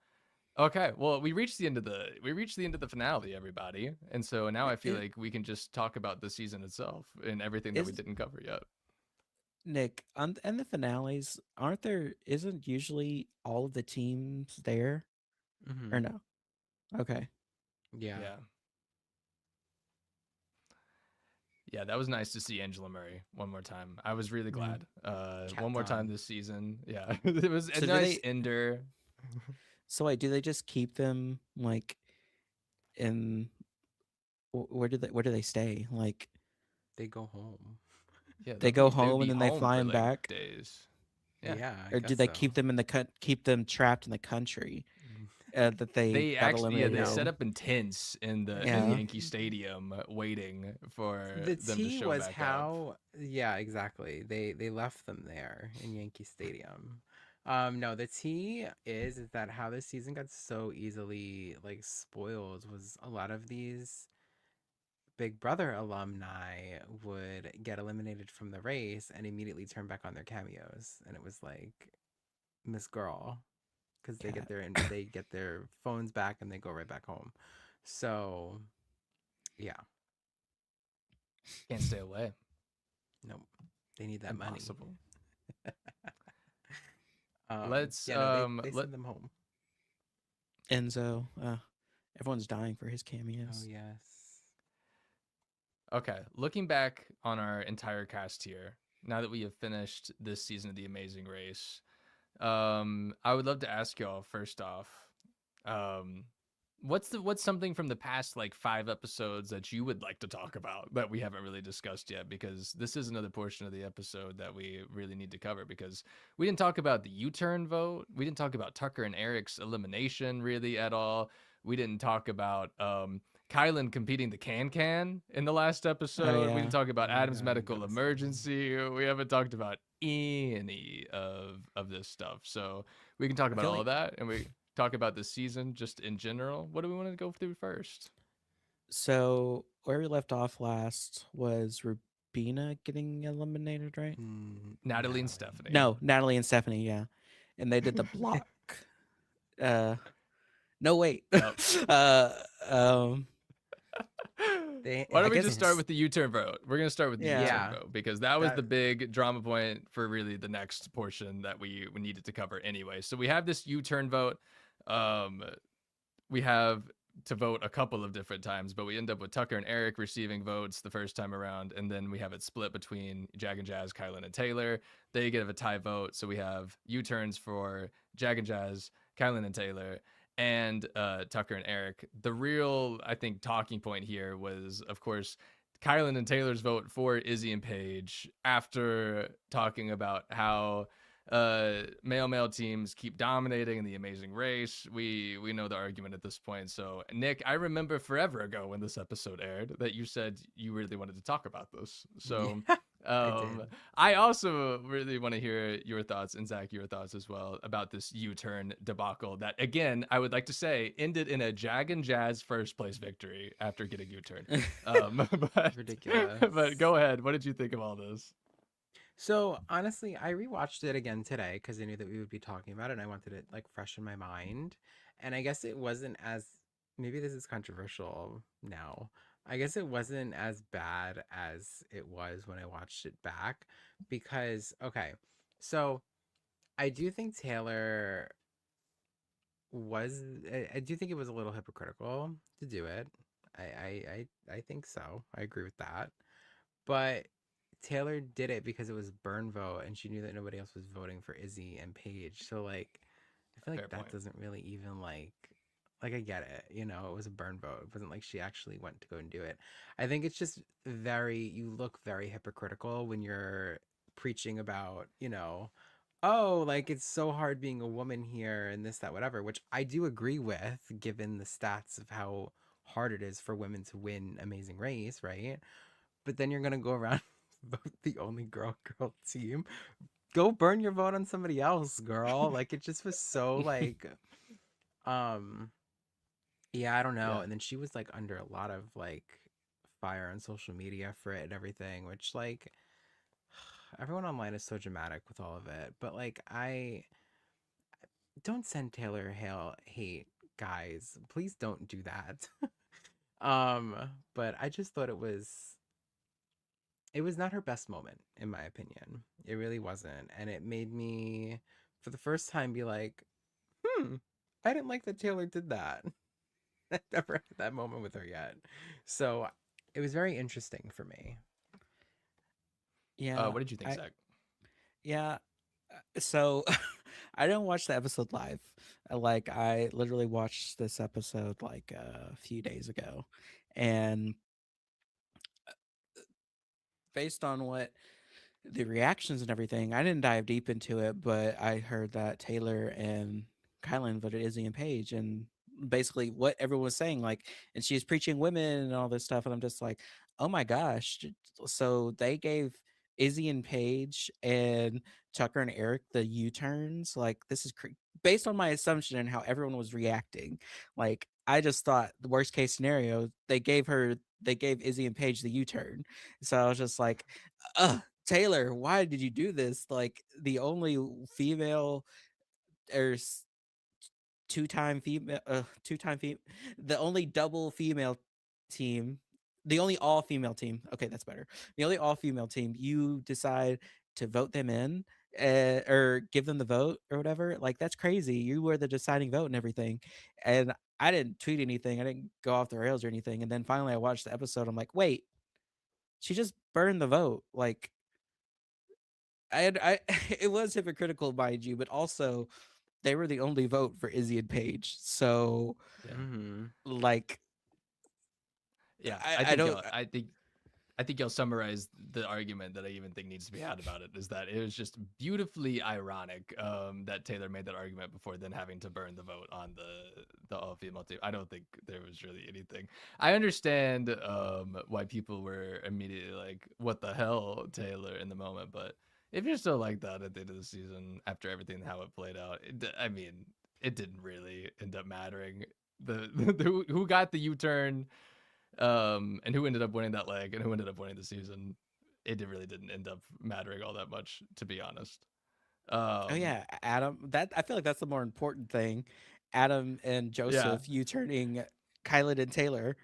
okay, well, we reached the end of the finale, everybody, and so now I feel
It
like we can just talk about the season itself and everything that we
is
didn't cover yet.
Nick on and the finales. Isn't usually all of the teams there or
Hmm.
no? Okay.
Yeah.
Yeah, yeah, that was nice to see Angela Murray one more time. I was really
Yeah.
glad. One
Kept
more time
on.
this season. Yeah, it was a
So do
nice
they?
ender.
So wait, do they just keep them like in? Where do they stay? Like
They go home.
Yeah,
they go
they would
home and
be
then they
home
fly
for
them
like
back,
days. Yeah.
Yeah, I
or do
guess
they
so.
keep them in keep them trapped in the country that they
They
got
actually, yeah,
eliminated
they set
in?
No.
up in tents in the
Yeah.
Yankee Stadium, waiting for
The
them to
T
show
was
back up.
how, yeah, exactly. They left them there in Yankee Stadium. No, the T is that how this season got so easily like spoiled was a lot of these Big Brother alumni would get eliminated from the race and immediately turn back on their cameos, and it was like Miss Girl, because
Yeah.
they get their phones back and they go right back home. So yeah,
Can't stay away.
nope, they need that money.
Impossible. Let's
Yeah, no, they send them home.
Enzo, everyone's dying for his
Oh
cameos.
yes.
Okay, looking back on our entire cast here, now that we have finished this season of The Amazing Race, I would love to ask y'all first off, um, what's something from the past like 5 episodes that you would like to talk about that we haven't really discussed yet? Because this is another portion of the episode that we really need to cover because we didn't talk about the U-turn vote, we didn't talk about Tucker and Eric's elimination really at all. We didn't talk about Kyland competing the can in the last
Oh
episode. We
yeah.
didn't talk about
Oh my
Adam's
God, that
medical
was so funny.
emergency. We haven't talked about any of this stuff. So we can talk
I
about
feel
all
like
of that, and we talk about the season just in general. What do we want to go through first?
so. Where we left off last was Rubina getting eliminated, right?
Natalie and
Natalie.
Stephanie.
No, Natalie and Stephanie. Yeah, and they did the block. Uh, no wait.
Yep.
uh, um,
They
Why
I
don't we
guess
just start
it's
with the U-turn vote? We're gonna start with the
yeah.
U-turn
yeah,
vote because that was
that
the big drama point for really the next portion that we needed to cover anyway. So we have this U-turn vote. Um, we have to vote a couple of different times, but we end up with Tucker and Eric receiving votes the first time around, and then we have it split between Jag and Jazz, Kylan, and Taylor. They get a tie vote, so we have U-turns for Jag and Jazz, Kylan, and Taylor, and Tucker and Eric. The real, I think, talking point here was, of course, Kylan and Taylor's vote for Izzy and Paige after talking about how male teams keep dominating in the Amazing Race. We know the argument at this point. So Nick, I remember forever ago when this episode aired that you said you really wanted to talk about this. So
yeah, I did.
I also really want to hear your thoughts, and Zach, your thoughts as well about this U-turn debacle that, again, I would like to say ended in a Jag and Jazz first place victory after getting U-turn. But
Ridiculous.
go ahead. What did you think of all this?
So honestly, I rewatched it again today because I knew that we would be talking about it and I wanted it like fresh in my mind. And I guess it wasn't as, maybe this is controversial now. I guess it wasn't as bad as it was when I watched it back because okay. So I do think Taylor was I do think it was a little hypocritical to do it. I think so. I agree with that. But Taylor did it because it was burn vote and she knew that nobody else was voting for Izzy and Paige. So like I feel
Fair
like that
point.
doesn't really even like I get it, you know, it was a burn vote. It wasn't like she actually went to go and do it. I think it's just very you look very hypocritical when you're preaching about, you know, oh, like it's so hard being a woman here and this, that, whatever, which I do agree with given the stats of how hard it is for women to win Amazing Race, right? But then you're gonna go around vote the only girl team. Go burn your vote on somebody else, girl. Like it just was so like um yeah, I don't know.
Yeah.
And then she was like under a lot of like fire on social media for it and everything, which like everyone online is so dramatic with all of it. But like I don't send Taylor hate, guys. Please don't do that. um, but I just thought it was not her best moment, in my opinion. It really wasn't. And it made me, for the first time, be like, I didn't like that Taylor did that. I never had that moment with her yet. So it was very interesting for me.
Yeah.
What did you think,
I
Zach?
yeah. So I didn't watch the episode live. Like I literally watched this episode like a few days ago, and based on what the reactions and everything, I didn't dive deep into it, but I heard that Taylor and Kylan voted Izzy and Paige, and basically what everyone was saying, like, and she was preaching women and all this stuff, and I'm just like, oh my gosh! So they gave Izzy and Paige and Tucker and Eric the U turns. Like, this is based on my assumption and how everyone was reacting. Like, I just thought the worst case scenario, they gave Izzy and Paige the U-turn. So I was just like, Taylor, why did you do this? Like the only female or two-time female, the only double female team, the only all-female team. Okay, that's better. The only all-female team. You decide to vote them in, or give them the vote or whatever. Like that's crazy. You were the deciding vote and everything, and I didn't tweet anything. I didn't go off the rails or anything. And then finally, I watched the episode. I'm like, wait, she just burned the vote. Like I it was hypocritical, mind you, but also they were the only vote for Izzy and Paige. So
Yeah.
Mm-hmm.
like
Yeah,
I don't
I think you'll summarize the argument that I even think needs to be had about it is that it was just beautifully ironic that Taylor made that argument before then having to burn the vote on the all female team. I don't think there was really anything. I understand why people were immediately like, "What the hell, Taylor?" in the moment, but if you're still like that at the end of the season after everything how it played out, I mean, it didn't really end up mattering. The who got the U-turn and who ended up winning that leg and who ended up winning the season, really didn't end up mattering all that much, to be honest.
oh
Um,
yeah, Adam. That I feel like that's the more important thing. Adam and
yeah,
Joseph, you turning Kylan and Taylor.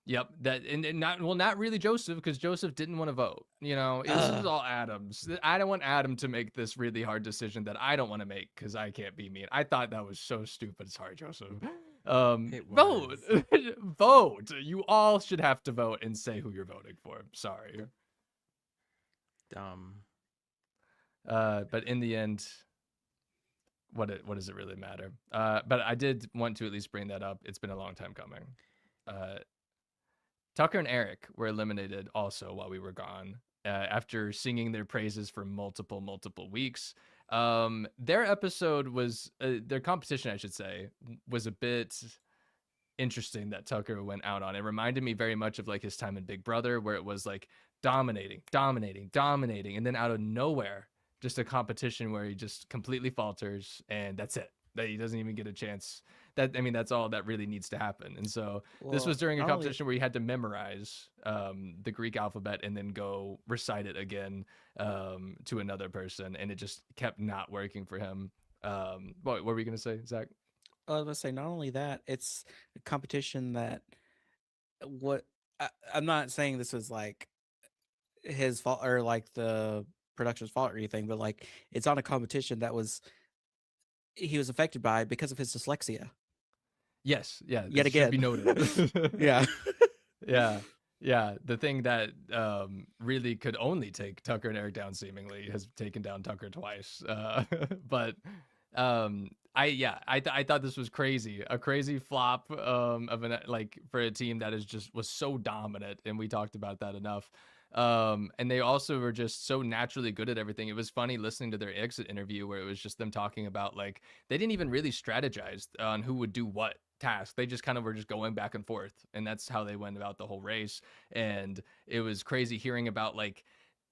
yep. That and not well, not really Joseph because Joseph didn't want to vote. You know, this is
Ugh.
all Adam's. I don't want Adam to make this really hard decision that I don't want to make because I can't be mean. I thought that was so stupid. Sorry, Joseph.
It
Vote,
was
vote. You all should have to vote and say who you're voting for. Sorry.
dumb.
But in the end, what does it really matter? But I did want to at least bring that up. It's been a long time coming. Uh, Tucker and Eric were eliminated also while we were gone. After singing their praises for multiple weeks, their episode was their competition, I should say, was a bit interesting that Tucker went out on. It reminded me very much of like his time in Big Brother, where it was like dominating, and then out of nowhere, just a competition where he just completely falters, and that's it. That he doesn't even get a chance. That I mean, that's all that really needs to happen. And so this was
Well,
during a
not only
competition where he had to memorize the Greek alphabet and then go recite it again to another person, and it just kept not working for him. What were we gonna say, Zach?
I was gonna say, not only that, it's a competition that what I'm not saying this was like his fault or like the production's fault or anything, but like it's on a competition that was he was affected by because of his dyslexia.
Yes, yeah,
Yet
it should be
again.
noted.
Yeah.
Yeah. Yeah. The thing that really could only take Tucker and Eric down seemingly has taken down Tucker twice. But I thought this was crazy. A crazy flop of an like for a team that is just was so dominant, and we talked about that enough. And they also were just so naturally good at everything. It was funny listening to their exit interview where it was just them talking about like they didn't even really strategize on who would do what task. They just kind of were just going back and forth, and that's how they went about the whole race. And it was crazy hearing about like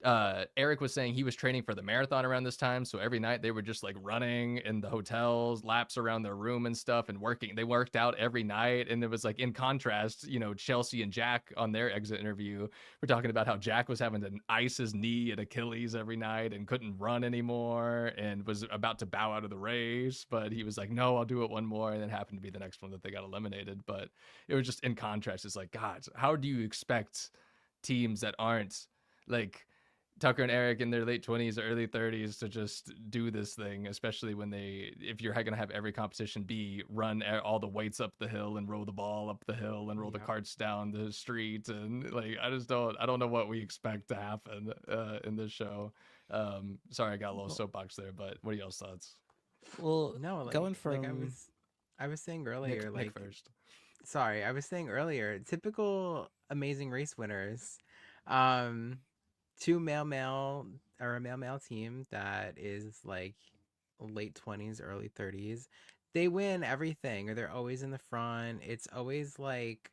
Eric was saying he was training for the marathon around this time, so every night they were just like running in the hotels, laps around their room and stuff, and working. They worked out every night, and it was like in contrast, you know, Chelsea and Jack on their exit interview were talking about how Jack was having to ice his knee and Achilles every night and couldn't run anymore, and was about to bow out of the race, but he was like, "No, I'll do it one more," and then happened to be the next one that they got eliminated. But it was just in contrast. It's like, God, how do you expect teams that aren't like Tucker and Eric in their late 20s or early 30s to just do this thing, especially when if you're going to have every competition be run all the weights up the hill and roll the ball up the hill and roll the
Yep.
carts down the street. And like, I don't know what we expect to happen in this show. Sorry, I got a little
Well,
soapbox there, but what are y'all's thoughts?
well,
No,
going
like
from
I was saying earlier,
Nick
like
first.
sorry, I was saying earlier, typical Amazing Race winners. Um two male or a male team that is like late 20s, early 30s. They win everything or they're always in the front. It's always like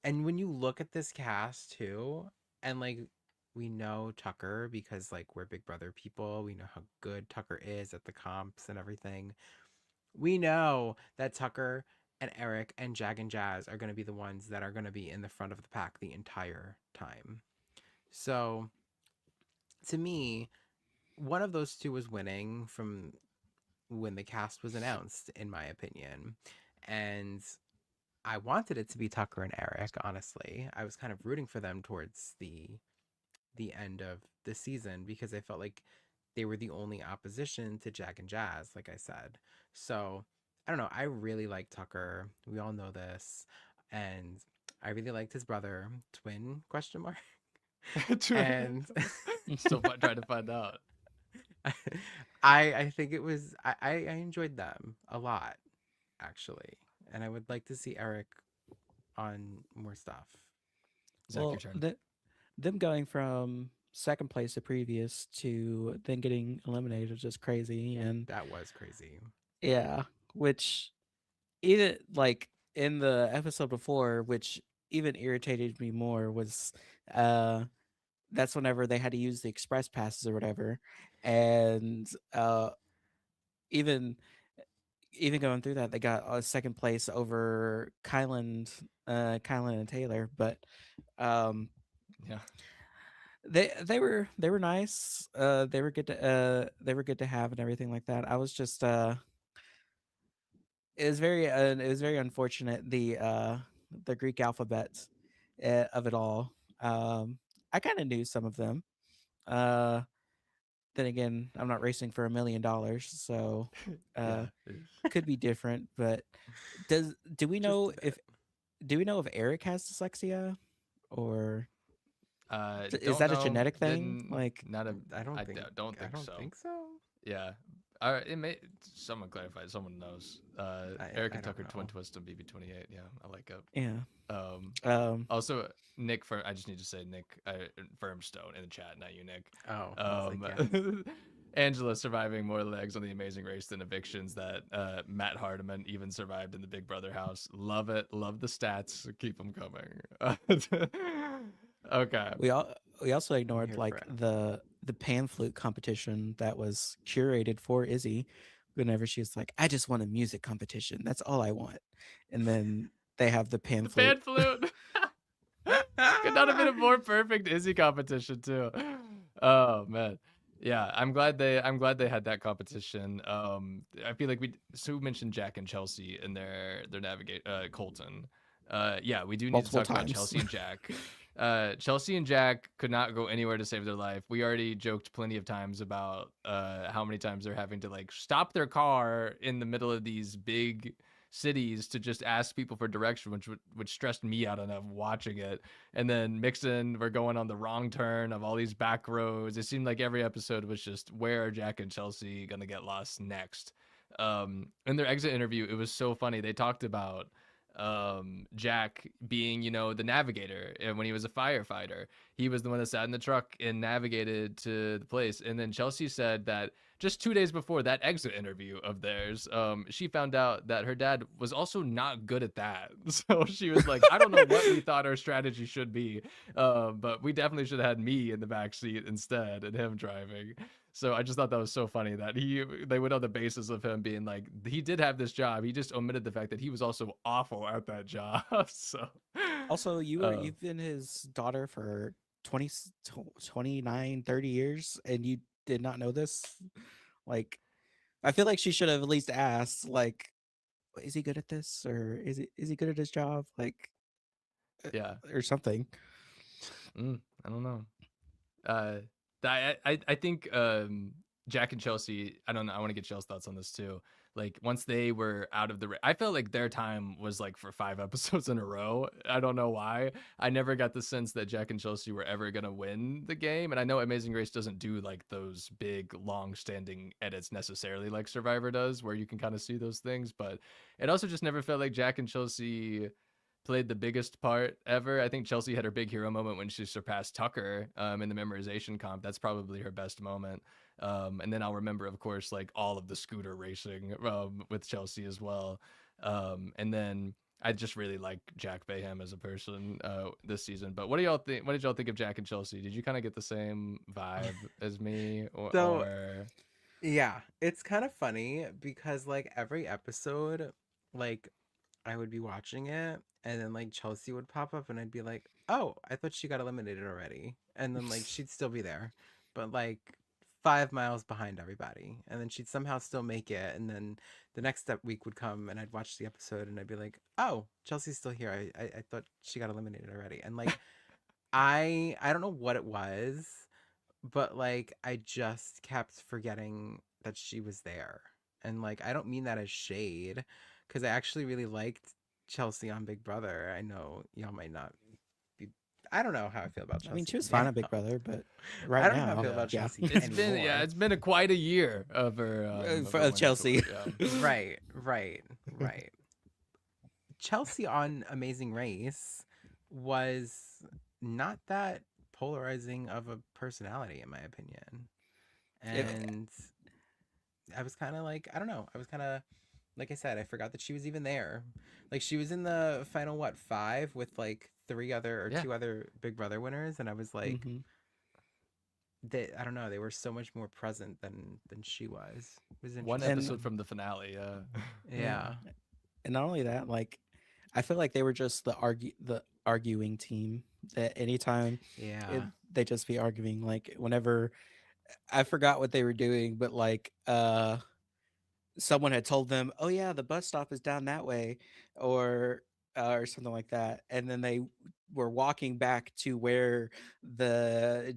and when you look at this cast too, and like we know Tucker because like we're Big Brother people, we know how good Tucker is at the comps and everything. We know that Tucker and Eric and Jag and Jazz are going to be the ones that are going to be in the front of the pack the entire time. So to me, one of those two was winning from when the cast was announced, in my opinion. And I wanted it to be Tucker and Eric, honestly. I was kind of rooting for them towards the end of the season because I felt like they were the only opposition to Jack and Jazz, like I said. So I don't know. I really like Tucker. We all know this. And I really liked his brother, twin question mark. And
Still trying to find out.
I think it was I enjoyed them a lot, actually. And I would like to see Eric on more stuff.
Zach, your
Well,
turn.
them going from second place to previous to then getting eliminated was just crazy. And
That was crazy.
yeah, which even like in the episode before, which even irritated me more was uh that's whenever they had to use the express passes or whatever. And even even going through that, they got a second place over Kyland and Taylor. But um
Yeah.
they were nice. They were good to have and everything like that. I was just it was very unfortunate the Greek alphabet of it all. I kind of knew some of them. Uh, then again, I'm not racing for $1 million, so
Yeah.
could be different. But do we
Just
know
a bit.
if Eric has dyslexia, or is
Don't
that a
know.
genetic thing?
Didn't
Like,
not a.
I don't
I
think
don't
I
think
don't
so.
think so.
Yeah. It may someone clarify. Someone knows. Eric
I
and
don't
Tucker twin
know.
twist on BB28. Yeah, I like it.
yeah.
Um,
Um,
Also, Nick. I just need to say Nick Firmstone in the chat, not you, Nick.
Oh, I was like, yes.
Angela surviving more legs on the Amazing Race than evictions that Matt Hardiman even survived in the Big Brother house. Love it. Love the stats. Keep them coming. Okay.
we also
I'm
ignored
here for
like
it.
the pan flute competition that was curated for Izzy. Whenever she's like, I just want a music competition. That's all I want. And then they have the pan
The
flute.
pan flute. Could not have been a more perfect Izzy competition too. Oh man. Yeah, I'm glad they had that competition. I feel like Sue mentioned Jack and Chelsea in their navigate Colton. Yeah, we do need to
Multiple
talk about
times.
Chelsea and Jack. Chelsea and Jack could not go anywhere to save their life. We already joked plenty of times about how many times they're having to like stop their car in the middle of these big cities to just ask people for direction, which stressed me out enough watching it. And then Mixon, we're going on the wrong turn of all these back roads. It seemed like every episode was just where are Jack and Chelsea gonna get lost next. In their exit interview, it was so funny. They talked about Jack being, the navigator, and when he was a firefighter, he was the one that sat in the truck and navigated to the place. And then Chelsea said that just 2 days before that exit interview of theirs, she found out that her dad was also not good at that. So she was like, I don't know what we thought our strategy should be, but we definitely should have had me in the back seat instead and him driving. So I just thought that was so funny that they went on the basis of him being like, he did have this job. He just omitted the fact that he was also awful at that job. So
Also,
uh,
you've been his daughter for 20, 29, 30 years, and you did not know this. Like, I feel like she should have at least asked, like, is he good at this, or is he good at his job, like,
yeah.
or something.
I don't know. Uh, I think Jack and Chelsea. I don't know. I want to get Chelsea's thoughts on this too. Like once they were out of the, I felt like their time was like for 5 episodes in a row. I don't know why. I never got the sense that Jack and Chelsea were ever gonna win the game. And I know Amazing Race doesn't do like those big, long-standing edits necessarily like Survivor does, where you can kind of see those things. But it also just never felt like Jack and Chelsea played the biggest part ever. I think Chelsea had her big hero moment when she surpassed Tucker in the memorization comp. That's probably her best moment. And then I'll remember, of course, like all of the scooter racing with Chelsea as well. And then I just really like Jack Bayham as a person this season. But what do y'all think? What did y'all think of Jack and Chelsea? Did you kind of get the same vibe as me,
So
or...
yeah, it's kind of funny because like every episode, like I would be watching it, and then like Chelsea would pop up, and I'd be like, "Oh, I thought she got eliminated already," and then like she'd still be there, but like 5 miles behind everybody, and then she'd somehow still make it, and then the next step week would come, and I'd watch the episode, and I'd be like, "Oh, Chelsea's still here. I thought she got eliminated already," and like I don't know what it was, but like I just kept forgetting that she was there. And like I don't mean that as shade cuz I actually really liked Chelsea on Big Brother. I know y'all might not be I don't know how I feel about
I mean,
Chelsea
she was fine on Big
now.
Brother, but
I
right
don't know how I
now,
feel
Yeah.
about
yeah,
Chelsea
It's
anymore.
been a quite a year of
for
her winning tour.
Chelsea.
Yeah.
Right, right, right. Chelsea on Amazing Race was not that polarizing of a personality in my opinion.
It-
And I was kind of like, I don't know. I was kind of, like I said, I forgot that she was even there. Like she was in the final what 5 with like 3 other or
Yeah.
2 other Big Brother winners, and I was like,
Mhm.
they, I don't know, they were so much more present than she was. It was
One
And
episode
interesting.
from the finale. Yeah.
yeah,
Yeah,
and not only that, like I feel like they were just the arguing team. That anytime
yeah.
they just be arguing. Like whenever I forgot what they were doing, but like someone had told them, "Oh yeah, the bus stop is down that way," or something like that, and then they were walking back to where the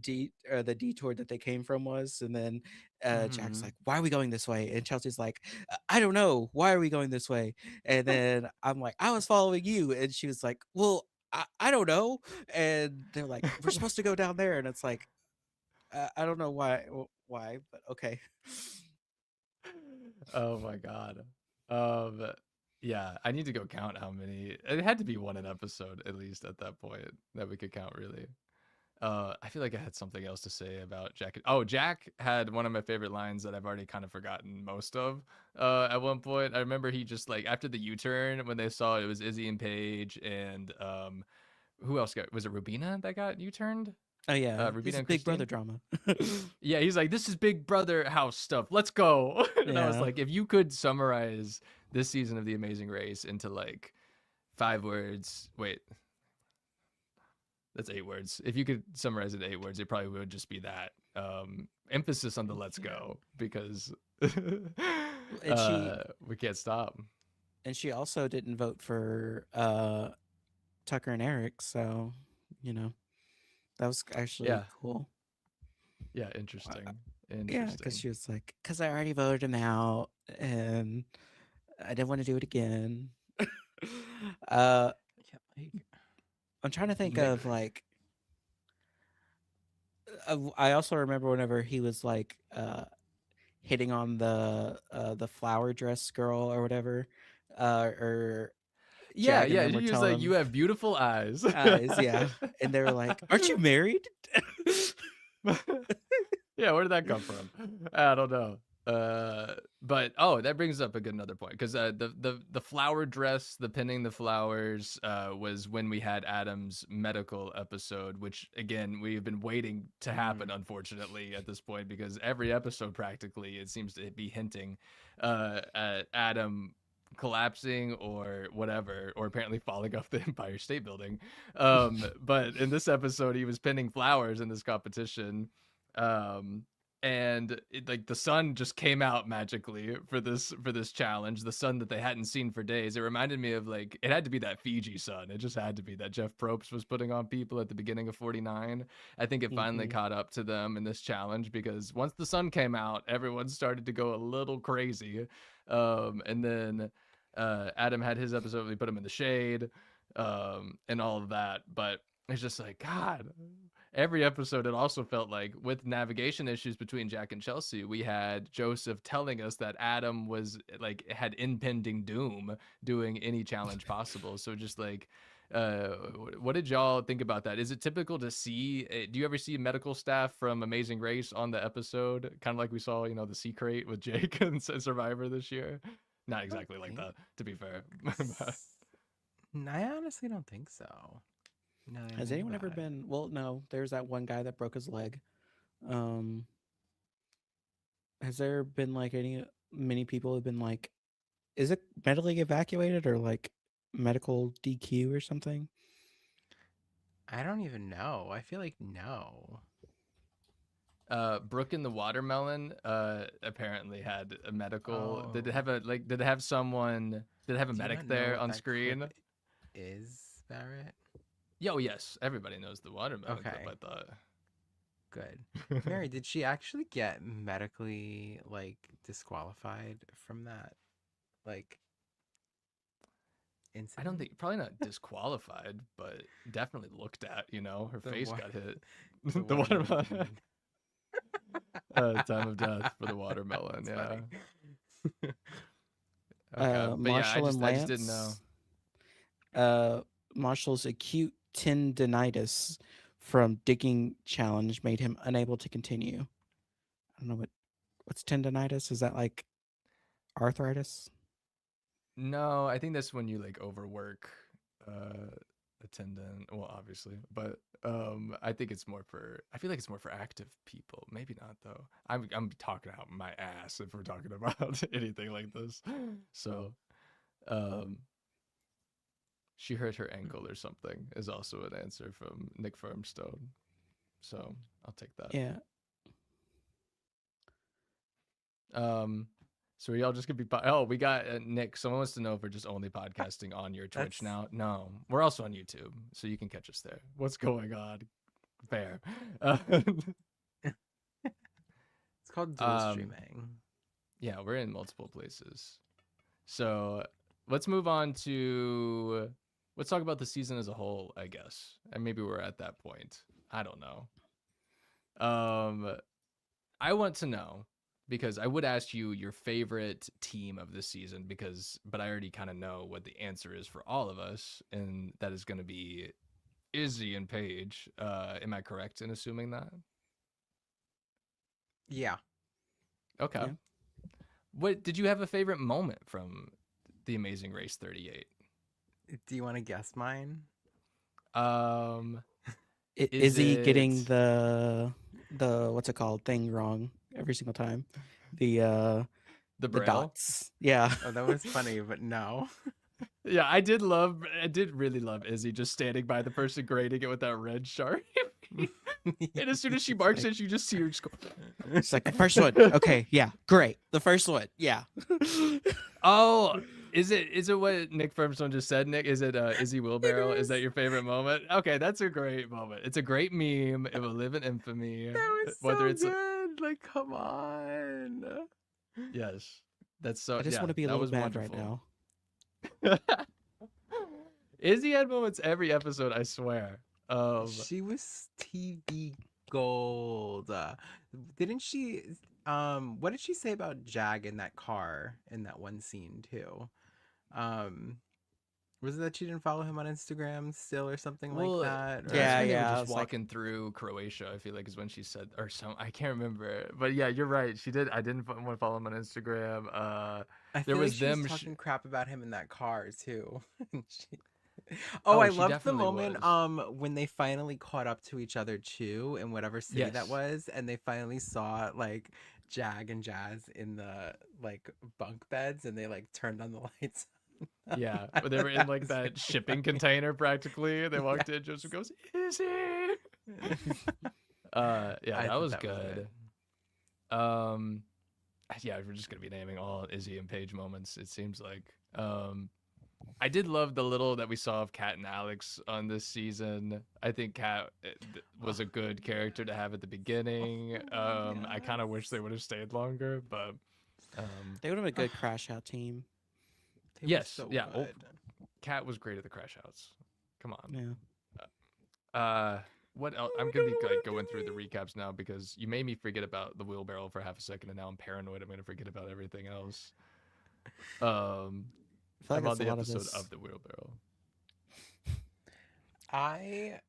detour that they came from was, and then Jack's
Hmm.
like, "Why are we going this way?" And Chelsea's like, "I don't know. Why are we going this way?" And then I'm like, "I was following you," and she was like, "Well, I don't know." And they're like, "We're supposed to go down there," and it's like, I don't know why, but okay.
Oh my god. Um, yeah, I need to go count how many. It had to be one an episode at least at that point that we could count really. I feel like I had something else to say about Jack. Oh, Jack had one of my favorite lines that I've already kind of forgotten most of. At one point, I remember he just like after the U-turn when they saw it was Izzy and Paige and who else got was it Rubina that got U-turned?
Oh yeah, this
Rubina
is
and
Big Brother
Christine.
drama.
Yeah, he's like, this is Big Brother house stuff. Let's go. And I was
Yeah.
like, if you could summarize this season of The Amazing Race into like 5 words, wait, that's 8 words. If you could summarize it in 8 words, it probably would just be that. Emphasis on the let's
Yeah.
go because
And
we can't stop.
she also didn't vote for Tucker and Eric, so you know, that was actually
Yeah,
cool.
yeah,
Uh,
interesting.
yeah, because
Interesting.
she was like, "Cause I already voted him out, and I didn't want to do it again." uh,
Yeah, like
I'm trying to think
Ma-
of like. I also remember whenever he was like hitting on the flower dress girl or whatever, or
Yeah,
Jag and
yeah.
them were
He was
telling
like, you
him
have beautiful eyes.
eyes, yeah, and they were like, "Aren't you married?"
Yeah, where did that come from? I don't know. But oh, that brings up a good another point because the flower dress, the pinning the flowers, was when we had Adam's medical episode, which again we've been waiting to happen,
mm,
unfortunately, at this point because every episode practically it seems to be hinting at Adam collapsing or whatever, or apparently falling off the Empire State Building. But in this episode, he was pinning flowers in this competition um and like the sun just came out magically for this challenge, the sun that they hadn't seen for days. It reminded me of like it had to be that Fiji sun. It just had to be that Jeff Probst was putting on people at the beginning of 49. I think it finally
Hmm.
caught up to them in this challenge because once the sun came out everyone started to go a little crazy. And then Adam had his episode where he put him in the shade and all of that, but it's just like god, every episode it also felt like with navigation issues between Jack and Chelsea, we had Joseph telling us that Adam was like had impending doom doing any challenge possible. So just like uh what did y'all think about that? Is it typical to see do you ever see medical staff from Amazing Race on the episode, kind of like we saw, you know, the Secret with Jake and Survivor this year? Not
I don't
exactly like
think.
that, to be fair. But
I honestly don't think so. Now that I
Has
think
anyone ever
about it.
been? Well, no. There's that one guy that broke his leg. Um, has there been like many people have been like, is it medically evacuated or like? medical DQ or something?
I don't even know. I feel like no.
Brooke in the watermelon apparently had a medical. Did it
Oh,
have a like? Did it have someone? Did it have a
do you not
medic
know
there
what
on
that clip
screen?
is, Barrett?
Yo, yes, everybody knows the watermelon clip.
Okay,
I thought.
good. Mary, did she actually get medically like disqualified from that like
I don't
incident?
think probably not disqualified, but definitely looked at. You know, her
The
face
water,
got hit.
the
The
watermelon
watermelon.
queen.
Time of death for the watermelon.
That's
Yeah.
funny.
Okay, but yeah,
Marshall and
I just didn't know.
Lance. Uh, Marshall's acute tendinitis from digging challenge made him unable to continue. I don't know what's tendinitis. Is that like arthritis?
No, I think that's when you like overwork a tendon. Well, obviously, but I think it's more for. I feel like it's more for active people. Maybe not though. I'm talking out my ass if we're talking about anything like this. So, um, she hurt her ankle or something is also an answer from Nick Firmstone. So I'll take that.
Yeah.
Um, so are y'all just gonna be? Oh, we got Nick. Someone wants to know if we're just only podcasting on your Twitch
That's
now. No, we're also on YouTube, so you can catch us there. What's going on? Fair.
it's called dual
Um,
streaming.
yeah, we're in multiple places. So let's move on to let's talk about the season as a whole, I guess. And maybe we're at that point. I don't know. I want to know because I would ask you your favorite team of this season but I already kind of know what the answer is for all of us, and that is going to be Izzy and Paige. Am I correct in assuming that?
Yeah.
Okay.
Yeah.
What did you have a favorite moment from the Amazing Race 38?
Do you want to guess mine?
Um, is
Izzy getting
it
the what's it called thing wrong every single time? The
the
the
Braille?
dots. Yeah.
Oh, that was funny, but no.
Yeah, I did really love Izzy just standing by the person grading it with that red sharp. And as soon as she marks it, you just see her just go.
It's like the first one. Okay, yeah, great. The first one, yeah.
Oh, is it what Nick Firmstone just said, Nick? Is it Izzy Wheelbarrow? Is that
is.
your favorite moment? Okay, that's a great moment. It's a great meme. It will live in infamy.
That was
Whether
so
it's
good. Like, come on.
yes. That's so
I just
yeah,
want to be a
that
little
was
mad right
wonderful.
now.
Izzy had moments every episode, I swear.
She was TV gold. Didn't she? What did she say about Jag in that car in that one scene too? Um, was it that she didn't follow him on Instagram still or something like
Well,
that?
that's
Yeah,
Or
when they were
yeah.
just
It's like
walking through Croatia. I feel like is when she said, or some, I can't remember. But yeah, you're right. She did. I didn't want to follow him on Instagram.
I
There
feel like
was
she was
them.
talking crap about him in that car too. She- Oh,
Oh,
I
she
loved the
definitely
moment
was.
when they finally caught up to each other too in whatever city that
Yes.
was, and they finally saw like Jag and Jazz in the like bunk beds, and they like turned on the lights.
Yeah,
I
but they
thought
were in
that
like
was
that
really
shipping
funny.
container practically. They walked in.
Yes.
Joseph goes, "Izzy." Yeah,
I
that
thought
was
that was good.
good. Um, yeah, we're just gonna be naming all Izzy and Paige moments. It seems like. I did love the little that we saw of Kat and Alex on this season. I think Kat was a good character to have at the beginning. I kind of wish they
Yes.
would have stayed longer, but
they would have a good crash out team.
They were
yes,
so
yeah. Oh,
good.
Kat was great at the crash outs. Come on.
Yeah.
What else? I'm gonna be like going through the recaps now because you made me forget about the wheelbarrow for half a second, and now I'm paranoid. I'm gonna forget about everything else. Um,
I feel like
I'm on
that's a
the
lot of
episode
this.
of the wheelbarrow.
I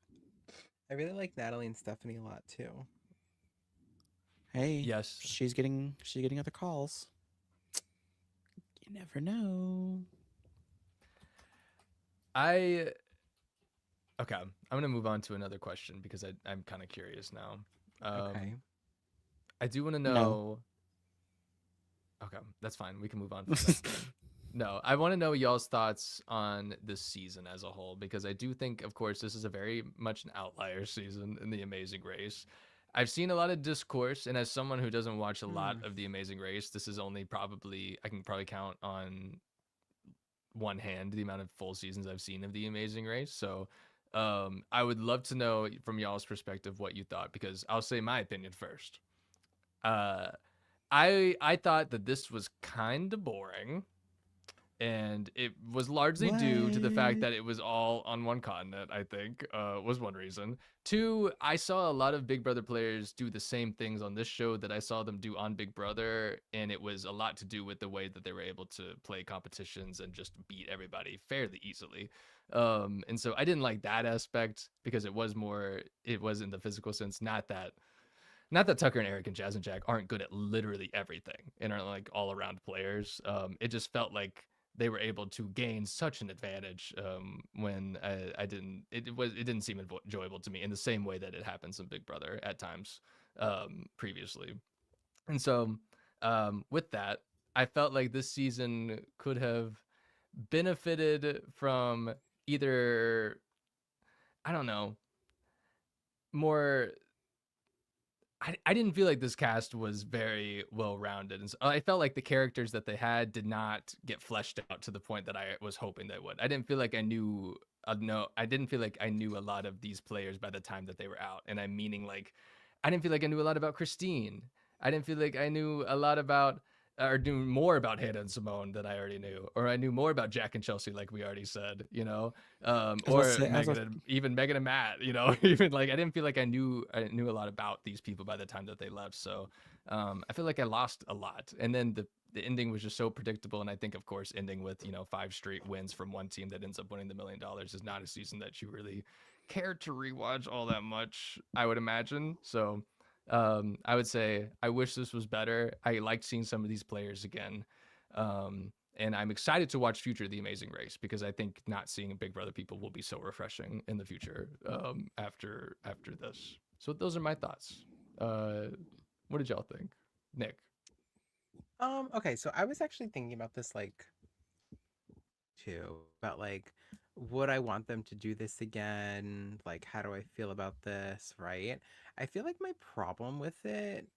I really like Natalie and Stephanie a lot too.
Hey,
Yes,
she's getting other calls. You never know.
I okay. I'm gonna move on to another question because I'm kind of curious now.
Okay.
I do want to
No.
know. Okay, that's fine. We can move on from that. Then. No, I want to know y'all's thoughts on the season as a whole because I do think, of course, this is a very much an outlier season in The Amazing Race. I've seen a lot of discourse, and as someone who doesn't watch a lot
Hmm.
of The Amazing Race, this is only probably I can probably count on one hand the amount of full seasons I've seen of The Amazing Race. So, I would love to know from y'all's perspective what you thought because I'll say my opinion first. Uh, I thought that this was kind of boring and it was largely due to the fact
What?
that it was all on one continent. I think was one reason. Two, I saw a lot of Big Brother players do the same things on this show that I saw them do on Big Brother, and it was a lot to do with the way that they were able to play competitions and just beat everybody fairly easily. And so I didn't like that aspect because it was in the physical sense, not that Tucker and Eric and Jazz and Jack aren't good at literally everything and are like all around players. It just felt like they were able to gain such an advantage when I didn't. It didn't seem enjoyable to me in the same way that it happens in Big Brother at times previously. And so with that, I felt like this season could have benefited from either I don't know more I didn't feel like this cast was very well rounded, and so I felt like the characters that they had did not get fleshed out to the point that I was hoping they would. I didn't feel like I knew. No, I didn't feel like I knew a lot of these players by the time that they were out, and I'm meaning like, I didn't feel like I knew a lot about Christine. I didn't feel like I knew a lot about or knew more about Hannah and Simone than I already knew, or I knew more about Jack and Chelsea, like we already said,
I was about to
or
say,
Megan and even Megan and Matt, even like I didn't feel like I knew a lot about these people by the time that they left. So I feel like I lost a lot, and then the ending was just so predictable. And I think, of course, ending with 5 straight wins from one team that ends up winning the $1 million is not a season that you really care to rewatch all that much, I would imagine. So I would say I wish this was better. I liked seeing some of these players again. And I'm excited to watch future The Amazing Race because I think not seeing Big Brother people will be so refreshing in the future after this. So those are my thoughts. Uh, what did y'all think, Nick?
Okay, so I was actually thinking about this like too, about like would I want them to do this again? Like how do I feel about this, right? I feel like my problem with it,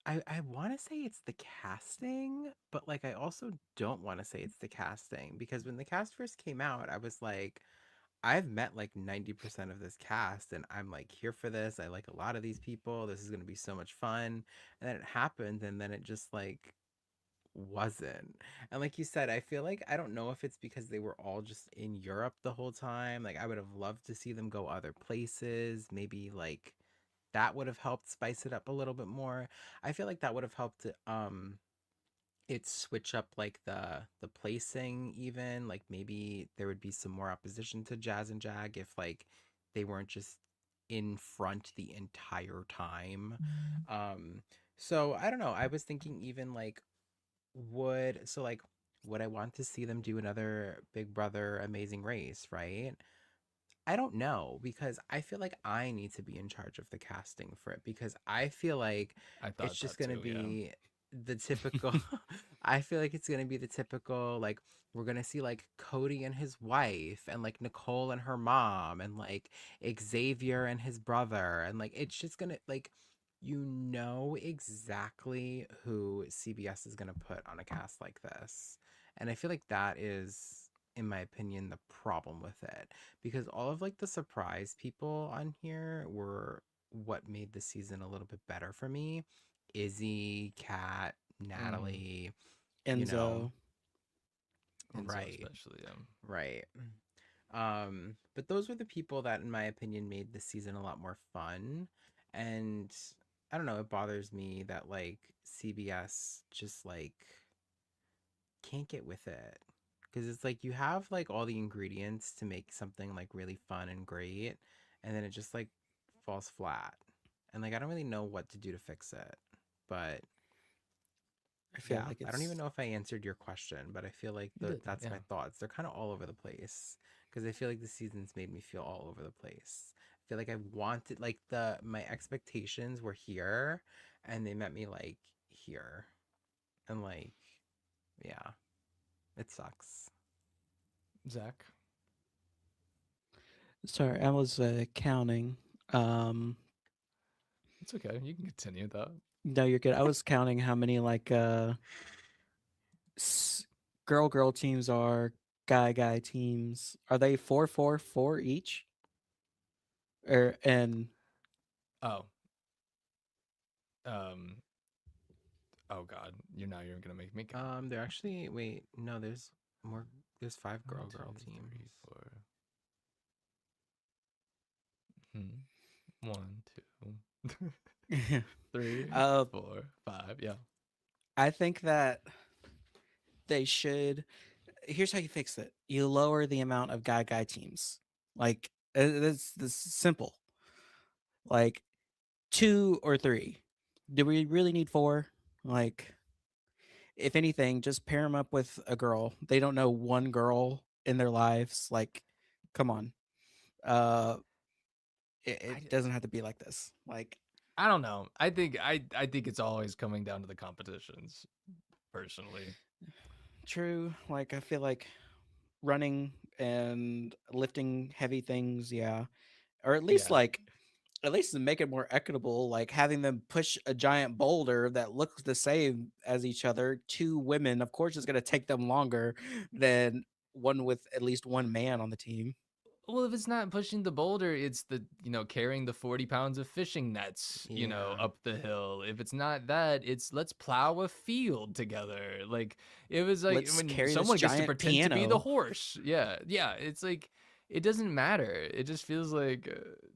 I want to say it's the casting, but like I also don't want to say it's the casting because when the cast first came out, I was like I've met like 90% of this cast and I'm like here for this. I like a lot of these people. This is going to be so much fun. And then it happened and then it just like wasn't. And like you said, I feel like I don't know if it's because they were all just in Europe the whole time. Like I would have loved to see them go other places. Maybe like that would have helped spice it up a little bit more. I feel like that would have helped it switch up like the placing even. Like maybe there would be some more opposition to Jazz and Jag if like they weren't just in front the entire time. Um so I don't know. I was thinking even like would I want to see them do another Big Brother Amazing Race, right? I don't know because I feel like I need to be in charge of the casting for it because I feel like
I
it's
thought
just
that
going to
too. Yeah.
be the typical I feel like it's going to be the typical like we're going to see like Cody and his wife and like Nicole and her mom and like Xavier and his brother and like it's just going to like exactly who CBS is going to put on a cast like this. And I feel like that is in my opinion the problem with it because all of like the surprise people on here were what made the season a little bit better for me. Izzy, Kat,
Mm,
Natalie, you know,
Enzo.
Enzo
right,
especially.
right. But those were the people that, in my opinion, made the season a lot more fun. And I don't know, it bothers me that like CBS just like can't get with it because it's like you have like all the ingredients to make something like really fun and great and then it just like falls flat and like I don't really know what to do to fix it, but
I feel
yeah,
like
I don't even
it's
know if I answered your question, but I feel like
You did.
that's
Yeah.
my thoughts. They're kind of all over the place because I feel like the season's made me feel all over the place. I feel like I wanted like the my expectations were here and they met me like here and like yeah, It sucks.
Zach.
Sorry, I was counting. Um,
It's okay. You can continue though.
no, you're good. I was counting how many girl teams are, guy teams. Are they 4-4-4 each? Or and
Oh. Um. Oh God. You're gonna make me count.
They're actually wait, no, there's more. There's five
One,
girl
two,
teams.
three, four. One, two, three,
uh,
4, 5. Yeah.
I think that they should. Here's how you fix it: you lower the amount of guy teams. Like this simple. Like 2 or 3. Do we really need 4? Like, if anything, just pair them up with a girl. They don't know one girl in their lives. Like, come on. Uh,
I,
it doesn't have to be like this. Like,
I don't know. I think it's always coming down to the competitions. Personally.
true. Like, I feel like running and lifting heavy things, yeah, or
Yeah.
at least to make it more equitable, like having them push a giant boulder that looks the same as each other. 2 women, of course, is going to take them longer than one with at least one man on the team.
Well, if it's not pushing the boulder, it's the, carrying the 40 pounds of fishing nets,
Yeah.
up the hill. If it's not that, it's let's plow a field together. Like, it was like
Let's
when
carry this
someone gets to
giant
pretend to be the
piano.
horse. Yeah. Yeah. It's like, it doesn't matter. It just feels like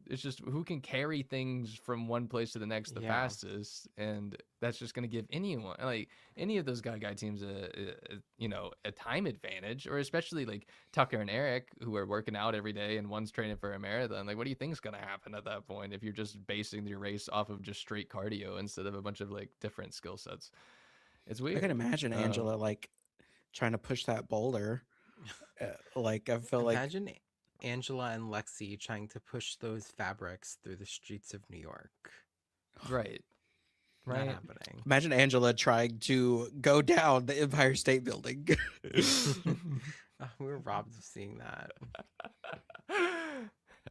it's just who can carry things from one place to the next the
Yeah.
fastest. And that's just going to give anyone, like, any of those guy teams a time advantage, or especially like Tucker and Eric, who are working out every day and one's training for a marathon. Like, what do you think is going to happen at that point if you're just basing your race off of just straight cardio instead of a bunch of like different skill sets? It's
I can
weird.
imagine Angela like trying to push that boulder. Like I feel like
Imagine Angela and Lexi trying to push those fabrics through the streets of New York.
Right.
Not
Right.
happening.
imagine Angela trying to go down the Empire State Building.
Oh, we were robbed of seeing that.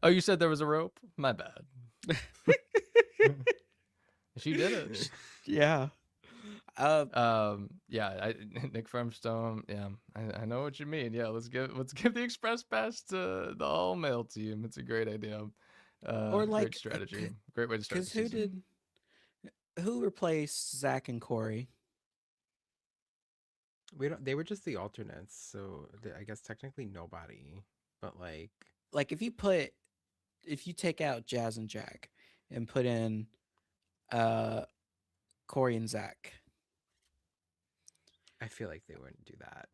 Oh, you said there was a rope? My bad. She did it.
Yeah.
Yeah, Nick Firmstone. Yeah, I know what you mean. Yeah, let's give the express pass to the all male team. It's a great idea.
Or
Great
like,
strategy. Great way to start the
because
season.
who replaced Zach and Corey?
We don't. They were just the alternates, so I guess technically nobody. But like,
Like, if you take out Jazz and Jack and put in uh Corey and Zach,
I feel like they wouldn't do that.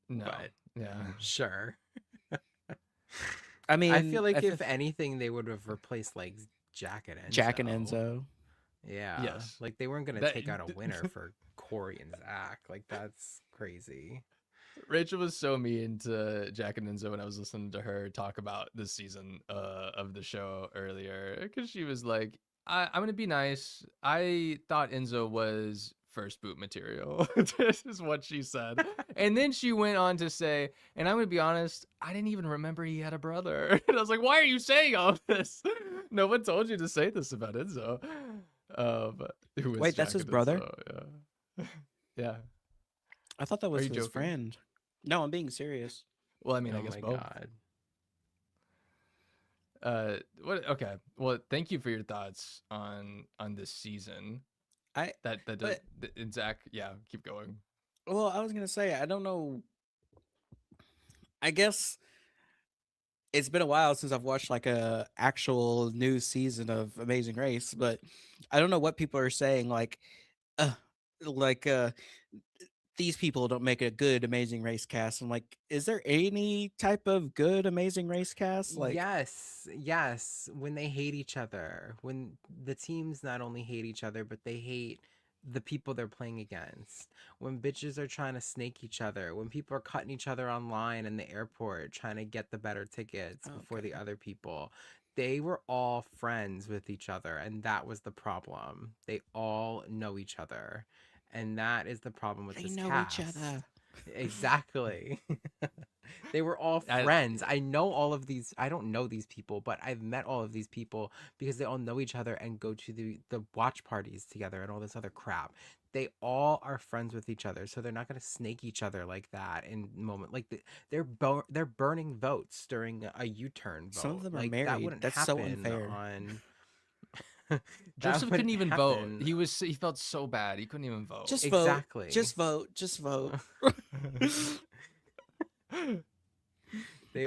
No.
But
Yeah.
sure.
I
I
mean,
feel like if anything, they would have replaced like Jack and Enzo.
Jack and Enzo.
Yeah,
Yes.
like they weren't gonna
That
take out a winner for Corey and Zach. Like that's crazy.
Rachel was so mean to Jack and Enzo when I was listening to her talk about this season of the show earlier, because she was like, I'm gonna be nice. I thought Enzo was first boot material." This is what she said, and then she went on to say, "And I'm gonna be honest, I didn't even remember he had a brother." And I was like, "Why are you saying all this? No one told you to say this about Enzo." Who is
Wait, that's
Jack
his
and
brother?
Enzo? Yeah, yeah.
I thought that
Are
was
you
his
joking?
friend. No, I'm being serious.
Well, I mean, I
Oh
guess
my
both.
god.
What? Okay. Well, thank you for your thoughts on this season.
I
That does.
but
And Zach, yeah, keep going.
well, I was gonna say I don't know. I guess it's been a while since I've watched like a actual new season of Amazing Race, but I don't know what people are saying. Uh, like these people don't make a good Amazing Race cast. I'm like, is there any type of good Amazing Race cast? Like,
Yes, yes. When they hate each other, when the teams not only hate each other, but they hate the people they're playing against. When bitches are trying to snake each other, when people are cutting each other online in the airport trying to get the better tickets before the
okay,
other people. They were all friends with each other, and that was the problem. They all know each other. And that is the problem with
they
this
know each
cast.
other.
Exactly. They were all
I,
friends. I know all of these. I don't know these people, but I've met all of these people because they all know each other and go to the watch parties together and all this other crap. They all are friends with each other, so they're not going to snake each other like that in moment. Like they're burning votes during a U-turn
Some of
vote.
them are
Like that
married.
wouldn't
That's so
happen
unfair.
on. That
Joseph couldn't
wouldn't
even vote.
happen.
He felt so bad. He couldn't even vote.
Just vote.
Exactly.
Just vote. Just vote.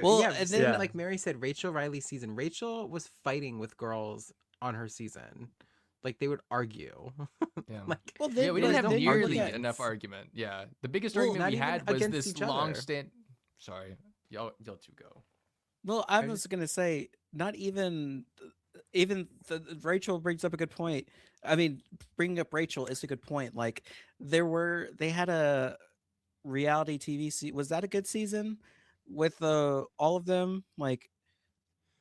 Well,
Yeah,
and
same
then
Yeah.
like Mary said, Rachel Riley's season. Rachel was fighting with girls on her season. Like they would argue.
Yeah.
Like
well
Yeah,
then
we
there
didn't
was
have
no
then you look
nearly
at
enough
arguments.
argument. Yeah. The biggest
well
argument
Not
we
even
had was
against
this
each
long
other.
stand. Sorry. Y'all two go.
well I
I
was
just
gonna say not even Rachel brings up a good point. I mean, bringing up Rachel is a good point. Like they had a reality was that a good season with all of them? Like,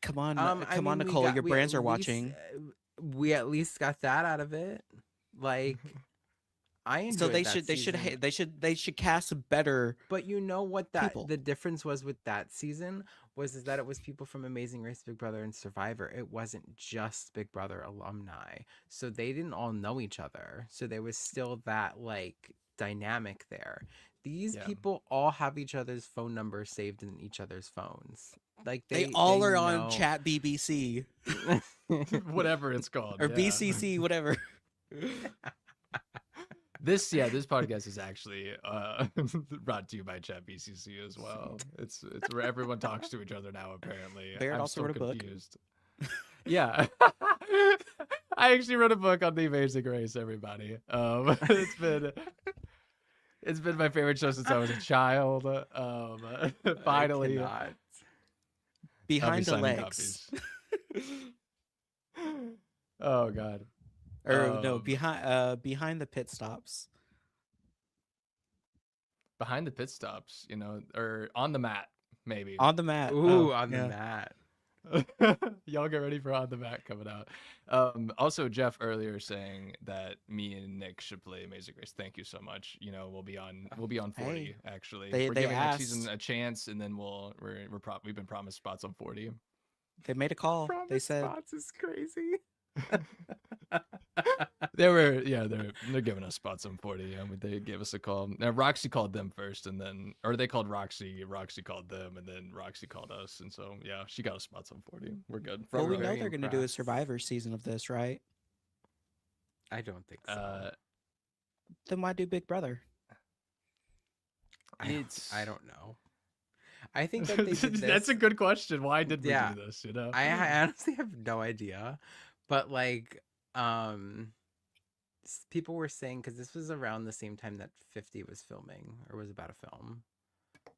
I
come on,
mean
Nicole, your
we at
brands are
least
watching.
we at least got that out of it. Like I
So
enjoyed that season.
they should cast better
But you know what that
people.
the difference was with that season was is that it was people from Amazing Race, Big Brother, and Survivor. It wasn't just Big Brother alumni. So they didn't all know each other. So there was still that like dynamic there. These
Yeah.
people all have each other's phone numbers saved in each other's phones. Like
They
they
all are on
know.
Chat BBC
Whatever it's called.
or
Yeah.
BCC, whatever.
This podcast is actually brought to you by Chat BCC as well. It's where everyone talks to each other now. Apparently,
Barrett
I'm
also
still
wrote a book.
confused. Yeah, I actually wrote a book on The Amazing Race. Everybody, it's been my favorite show since I was a child.
I
Finally,
cannot.
I'll be
Behind the
signing
legs.
copies. Oh God.
Or no,
Um,
behind the pit stops.
Behind the pit stops, or on the mat, maybe.
On the mat.
Ooh,
Oh,
on the
yeah.
mat.
Y'all get ready for on the mat coming out. Also, Jeff earlier saying that me and Nick should play Amazing Race. Thank you so much. We'll be on 40
Hey,
actually.
they
We're giving next season
asked.
a chance, and then we've been promised spots on 40.
They made a call. They
Promise
said
spots is crazy.
They're giving us spots on 40. They gave us a call. Now Roxy called them first, or they called Roxy. Roxy called them, and then Roxy called us. And so yeah, she got us spots on 40. We're good.
well, we
Front
know
row.
Very
they're going to do a
impressed.
Survivor season of this, right?
I don't think so.
Then why do Big Brother?
I don't know. I think that they did this.
That's a good question. Why did we
Yeah.
do this?
I honestly have no idea, but like, people were saying because this was around the same time that 50 was filming or was about to film,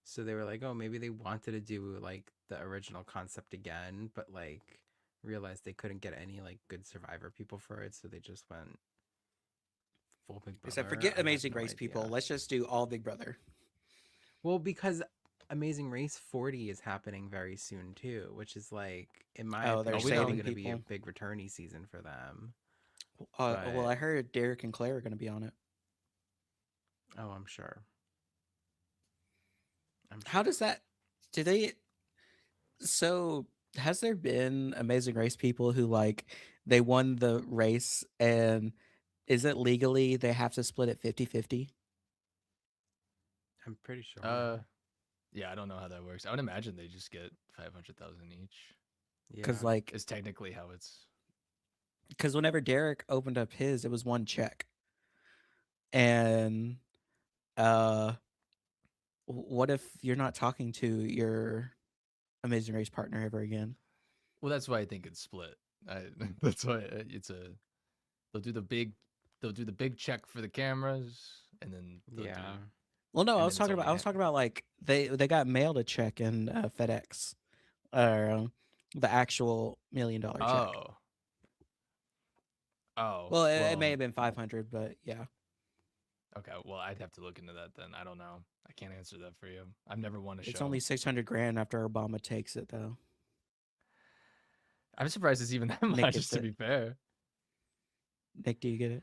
so they were like, oh, maybe they wanted to do like the original concept again, but like realized they couldn't get any like good Survivor people for it, so they just went full Big Brother.
Except forget
I have
Amazing
no
Race people.
idea.
Let's just do all Big Brother.
Well, because Amazing Race 40 is happening very soon too, which is like, in my
Oh, they're
opinion,
saving
going to be a
people.
big returny season for them.
Well, I
But-
heard Derek and Claire are going to be on it.
Oh, I'm sure.
How does that? Do they? So has there been Amazing Race people who like they won the race and is it legally they have to split it 50-50?
I'm pretty sure.
Yeah, I don't know how that works. I would imagine they just get 500,000 each.
Because
Yeah.
like
Is technically how it's.
because whenever Derek opened up his, it was one check. And what if you're not talking to your Amazing Race partner ever again?
Well, that's why I think it's split. That's why they'll do the big check for the cameras, and then they'll
Yeah.
Well, no,
And
I
then
was
it's
talking
only
about
half.
like they got mailed a check in FedEx, or the actual $1 million check.
Oh. Oh.
Well, it may have been 500, but yeah.
Okay, well, I'd have to look into that then. I don't know. I can't answer that for you. I've never won a show.
It's only 600 grand after Obama takes it, though.
I'm surprised it's even that
Nick
much,
gets
to
it.
be fair.
Nick, do you get it?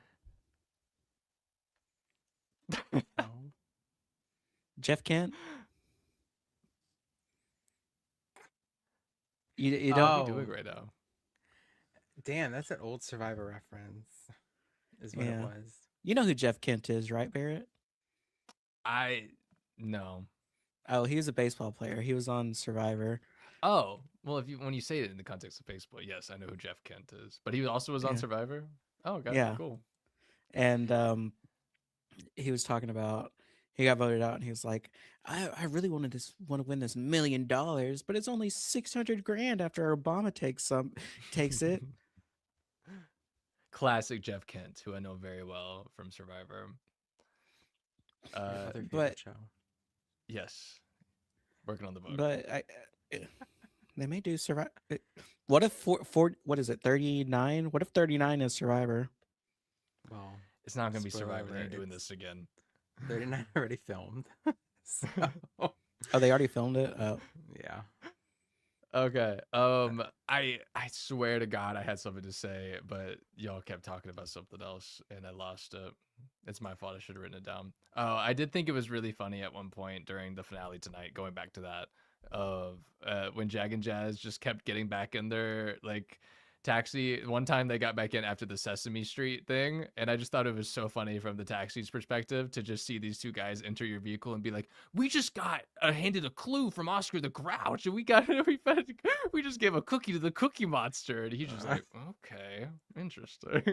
No.
Jeff Kent. You
How's
don't
he doing
Oh,
right now?
damn, that's an old Survivor reference, is what it
yeah.
was.
You know who Jeff Kent is, right, Barrett?
I no.
Oh, he was a baseball player. He was on Survivor.
Oh, well, if you when you say it in the context of baseball, yes, I know who Jeff Kent is. But he also was on
Yeah.
Survivor. Oh, okay,
Yeah.
cool.
And he was talking about he got voted out and he was like, I really want to win this $1 million, but it's only 600 grand after Obama takes it.
Classic Jeff Kent, who I know very well from Survivor.
Your
Uh,
other favorite
But
show.
yes, working on the book.
but they may do Survivor. What if what is it, 39? What if 39 is Survivor?
Well,
It's not going to be
spoiler
Survivor. They're
alert,
doing
it's
this again.
39 already filmed. So,
Oh, they already filmed it. Oh,
yeah.
Okay. I swear to God I had something to say, but y'all kept talking about something else and I lost it. It's my fault. I should have written it down. Oh, I did think it was really funny at one point during the finale tonight, going back to that, of when Jag and Jazz just kept getting back in their like taxi. One time they got back in after the Sesame Street thing, and I just thought it was so funny from the taxi's perspective to just see these two guys enter your vehicle and be like, "We just got handed a clue from Oscar the Grouch, and we just gave a cookie to the Cookie Monster," and he's just like, "Okay, interesting."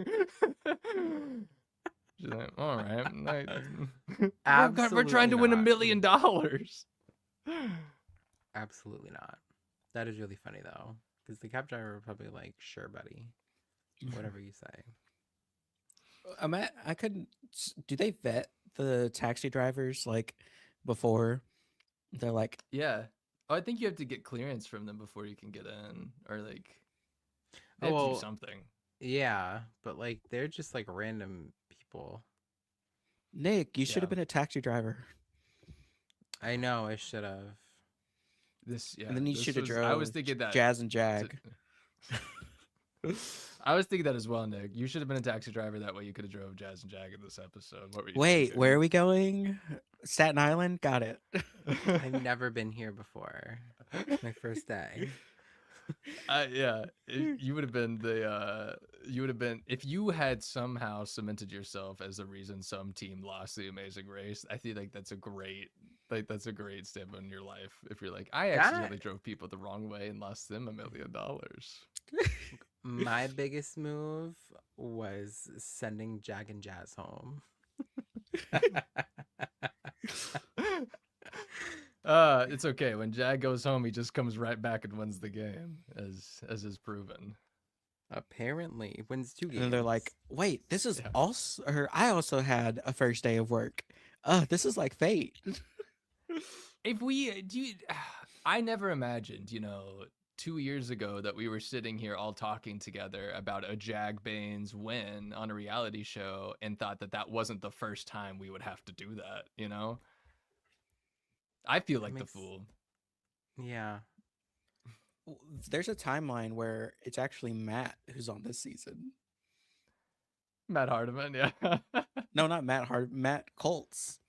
She's like, "All right, we're trying
Absolutely
to win $1
not.
million."
Absolutely not. That is really funny though, because the cab driver would probably like, "Sure, buddy, whatever you say."
I couldn't. Do they vet the taxi drivers like before? They're like,
Yeah. Oh, I think you have to get clearance from them before you can get in, or like they
Oh
have to do
well,
something.
yeah, but like they're just like random people.
Nick, you should have
Yeah.
been a taxi driver,
I know. I should have.
and then you
This
should have
was I was
drove
thinking that
Jazz and
to,
Jag.
I was thinking that as well, Nick. You should have been a taxi driver. That way you could have drove Jazz and Jag in this episode. What were you
Wait, where are
thinking?
we going? Staten Island. Got it.
I've never been here before. My first day.
Yeah, you would have been you would have been if you had somehow cemented yourself as the reason some team lost the Amazing Race. I feel like that's a great step in your life. If you're like, I
That
accidentally drove people the wrong way and lost them $1 million.
my biggest move was sending Jag and Jazz home.
It's okay. When Jag goes home, he just comes right back and wins the game, as is proven.
Apparently, wins 2
And
games.
then they're like, "Wait, this is
Yeah.
also or I also had a first day of work. This is like fate."
If we do, I never imagined, 2 years ago that we were sitting here all talking together about a Jag Baines win on a reality show and thought that that wasn't the first time we would have to do that. I feel
That
like the
makes-
fool.
Yeah.
There's a timeline where it's actually Matt who's on this season.
Matt Hardiman, yeah.
No, not Matt Colts.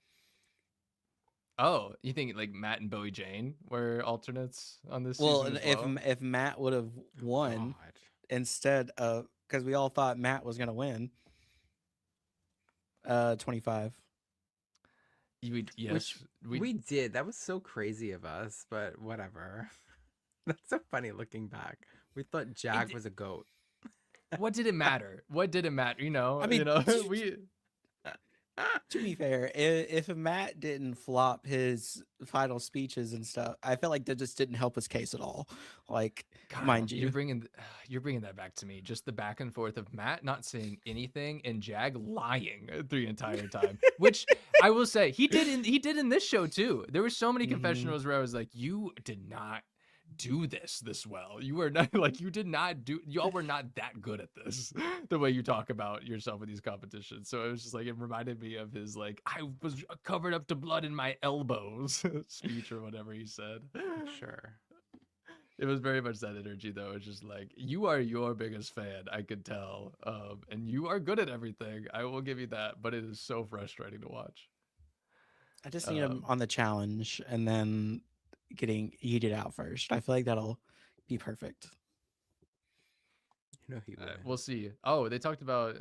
Oh, you think like Matt and Bowie Jane were alternates on this
Well,
season as
if
well?
if Matt would have won
God.
instead of because we all thought Matt was gonna win. 25.
Yes,
We did. That was so crazy of us, but whatever. That's so funny looking back. We thought Jag was a goat.
What did it matter? What did it matter?
I mean,
we
To be fair, if Matt didn't flop his final speeches and stuff, I felt like that just didn't help his case at all. Like,
Kyle,
mind you,
you're bringing that back to me. Just the back and forth of Matt not saying anything and Jag lying the entire time. Which I will say he did in this show too. There were so many
Mhm.
confessionals where I was like, you did not do this well. You were not like you did not do y'all were not that good at this the way you talk about yourself in these competitions. So it was just like it reminded me of his like I was covered up to blood in my elbows speech or whatever he said.
Sure.
It was very much that energy though. It's just like you are your biggest fan, I could tell. And you are good at everything. I will give you that, but it is so frustrating to watch.
I just need him on the challenge and then getting yeeted out first. I feel like that'll be perfect.
You know he would.
We'll see. Oh, they talked about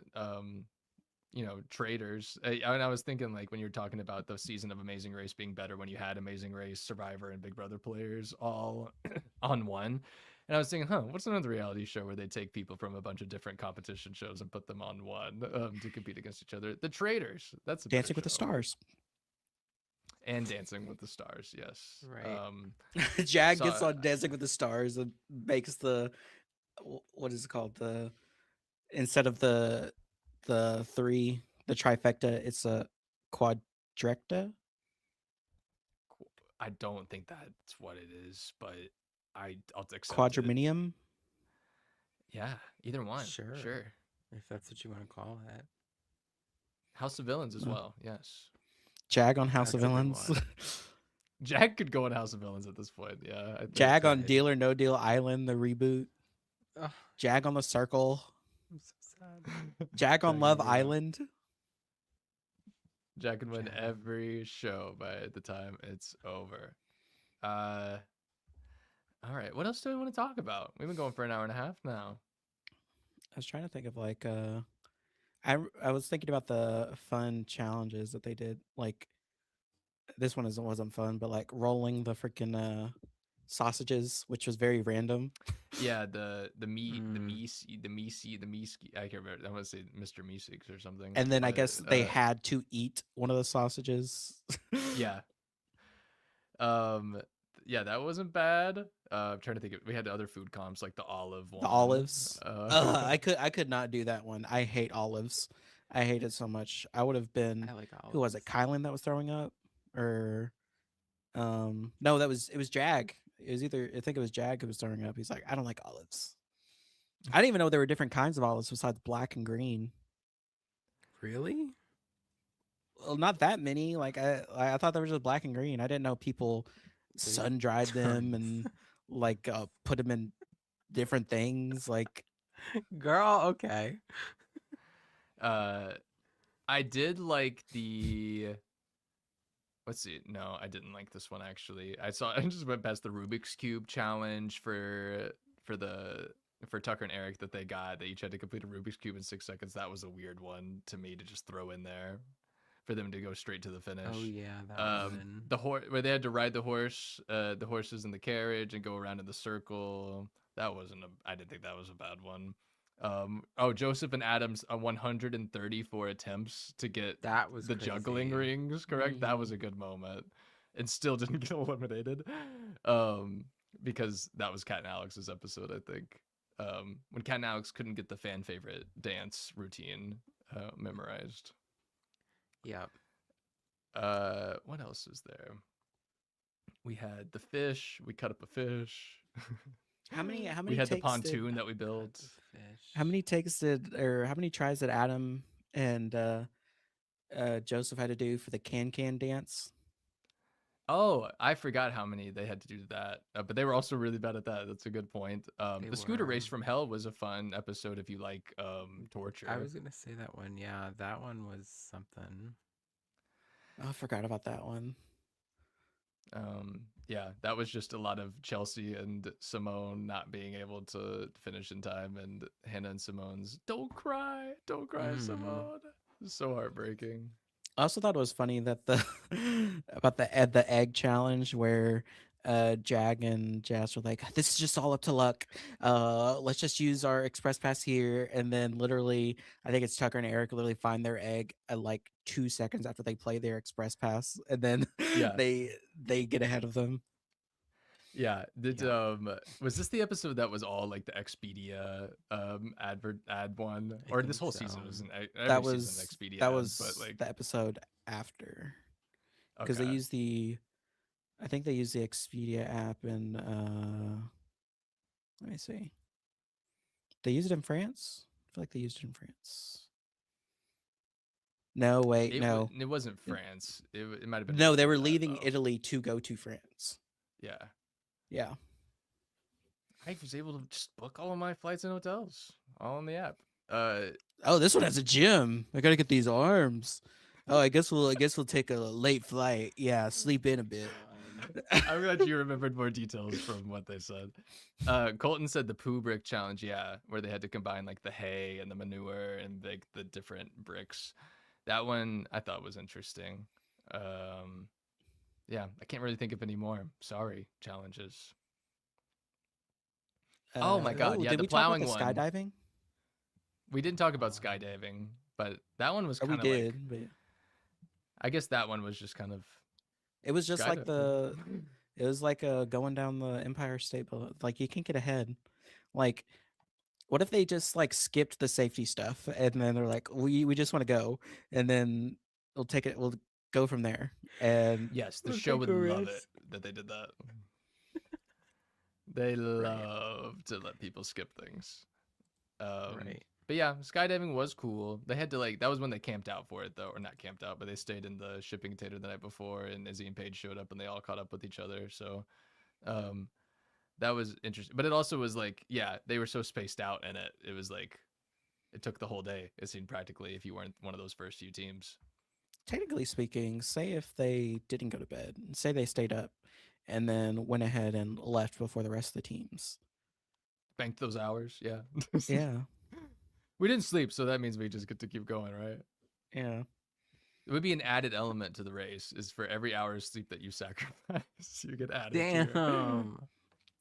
traders. And I was thinking, like, when you're talking about the season of Amazing Race being better when you had Amazing Race, Survivor, and Big Brother players all on one. And I was thinking, what's another reality show where they take people from a bunch of different competition shows and put them on one to compete against each other? The Traders. That's a
Dancing
better
with the
show.
Stars.
And Dancing with the Stars, yes.
Right.
Jag gets on Dancing with the Stars and makes the what is it called? The instead of the three, the trifecta, it's a quadrecta.
I don't think that's what it is, but I'll accept it.
Quadriminium.
Yeah, either one.
Sure. If that's what you want to call it.
House of Villains as well. Yes.
Jag on House
That's
of
a good
Villains.
one.
Jag could go on House of Villains at this point. Yeah. I think,
Jag on Deal or No Deal Island, the reboot.
Ugh,
Jag on the Circle.
I'm so sad.
Jag on
Jag
Love
and Deal.
Island.
Jag can win
Jag.
every show by the time it's over. All right. What else do we want to talk about? We've been going for an hour and a half now.
I was trying to think of like I was thinking about the fun challenges that they did. Like this one wasn't fun, but like rolling the freaking sausages, which was very random.
Yeah, the meeski. I can't remember. I want to say Mr. Meeseeks or something.
And then I
but,
guess they had to eat one of the sausages.
Yeah. Yeah, that wasn't bad. I'm trying to think. We had other food comps like the olive one.
The olives. I could not do that one. I hate olives. I hate it so much. I would have been.
I like olives.
Who was it? Kyland that was throwing up, or no, it was Jag. It was either I think it was Jag who was throwing up. He's like, I don't like olives. I didn't even know there were different kinds of olives besides black and green.
Really?
Well, not that many. Like I thought there was just black and green. I didn't know people sun dried them and like put them in different things. Like,
Girl, okay.
I did like the. Let's see. No, I didn't like this one actually. I just went past the Rubik's Cube challenge for Tucker and Eric that they got. They each had to complete a Rubik's Cube in 6 seconds. That was a weird one to me to just throw in there for them to go straight to the finish.
Oh yeah, that one.
The horse where they had to ride the horses in the carriage and go around in the circle. That wasn't I didn't think that was a bad one. Joseph and Adam's 134 attempts to get
That was
the
crazy.
juggling rings correct. That was a good moment, and still didn't get eliminated. Because that was Kat and Alex's episode, I think. When Kat and Alex couldn't get the fan favorite dance routine memorized.
Yep.
What else is there? We had the fish. We cut up a fish.
how many?
We had the pontoon that we built.
Fish.
How many how many tries did Adam and Joseph had to do for the can dance?
Oh, I forgot how many they had to do that, but they were also really bad at that. That's a good point. The scooter race
were.
from hell was a fun episode if you like torture.
I was gonna say that one. Yeah, that one was something.
Oh, I forgot about that one.
Yeah, that was just a lot of Chelsea and Simone not being able to finish in time, and Hannah and Simone's "Don't cry, Simone." It's so heartbreaking.
I also thought it was funny that about the egg challenge where Jag and Jazz were like, this is just all up to luck. Let's just use our express pass here, and then literally I think it's Tucker and Eric literally find their egg at like 2 seconds after they play their express pass, and then they get ahead of them.
Yeah. Was this the episode that was all like the Expedia ad one, or this whole season was an Expedia?
That was
but like
the episode after, because
okay.
they use I think they use the Expedia app in let me see. They use it in France? I feel like they used it in France. No, wait, no.
It wasn't France. It might have been.
No, they were leaving Italy to go to France.
Yeah.
Yeah.
I was able to just book all of my flights and hotels all on the app.
Oh, this one has a gym. I gotta get these arms. Oh, I guess we'll take a late flight. Yeah, sleep in a bit.
I'm glad you remembered more details from what they said. Colton said the poo brick challenge, yeah, where they had to combine like the hay and the manure and like the different bricks. That one I thought was interesting. Um, yeah, I can't really think of any more. Sorry, challenges. Oh my god, yeah,
Did
the
we talk about
plowing
the
one.
skydiving?
We didn't talk about
Um,
skydiving, but that one was
Or we
kind of like,
did, but
I guess that one was just kind of
it was just like
skydiving.
it was like going down the Empire State Building. Like you can't get ahead. Like, what if they just like skipped the safety stuff and then they're like, we just want to go, and then we'll go from there. And
Yes, the
we'll
show
take
would
a
love it
risk.
that they did that. They
Right.
love to let people skip things.
Right.
But yeah, skydiving was cool. They had to like that was when they camped out for it though, or not camped out, but they stayed in the shipping container the night before, and Izzy and Paige showed up, and they all caught up with each other. So um, that was interesting. But it also was like, yeah, they were so spaced out in it. It was like it took the whole day. It seemed practically if you weren't one of those first few teams.
technically speaking, say if they didn't go to bed, say they stayed up, and then went ahead and left before the rest of the teams.
Banked those hours, yeah.
Yeah,
We didn't sleep, so that means we just get to keep going, right?
yeah.
It would be an added element to the race is for every hour of sleep that you sacrifice, you get added to your.
Damn.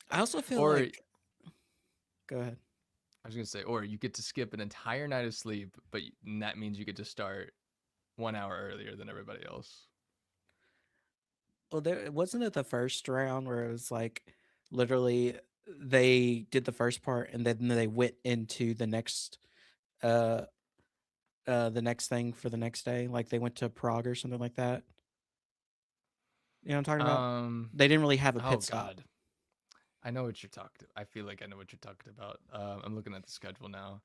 I also feel
Or
like. Go ahead.
I was gonna say, or you get to skip an entire night of sleep, but that means you get to start 1 hour earlier than everybody else.
Well, there wasn't it the first round where it was like literally they did the first part and then they went into uh the next thing for the next day. Like they went to Prague or something like that. You know what I'm talking about?
Um,
They didn't really have a
oh
pit stop.
God, I know what you're talking. I feel like I know what you're talking about. I'm looking at the schedule now.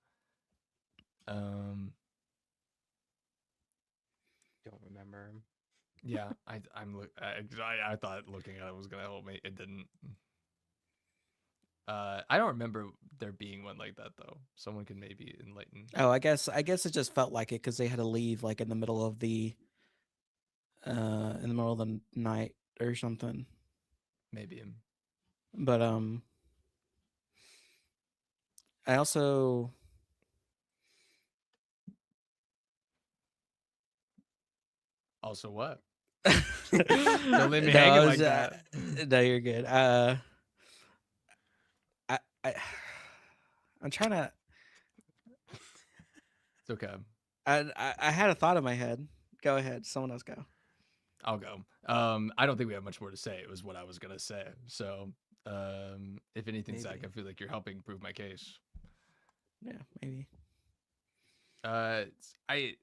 Um,
Don't remember.
yeah, I thought looking at it was gonna help me. It didn't. I don't remember there being one like that though. Someone can maybe enlighten.
Oh, I guess it just felt like it because they had to leave like in the middle of the night or something.
Maybe.
But I also
Also, what?
don't
leave me hanging like that.
No, you're good. I I'm trying to.
It's okay.
I had a thought in my head. Go ahead. Someone else go.
I'll go. I don't think we have much more to say. It was what I was gonna say. So, if anything, Zach,
Maybe.
I feel like you're helping prove my case.
Yeah, maybe.
Uh, I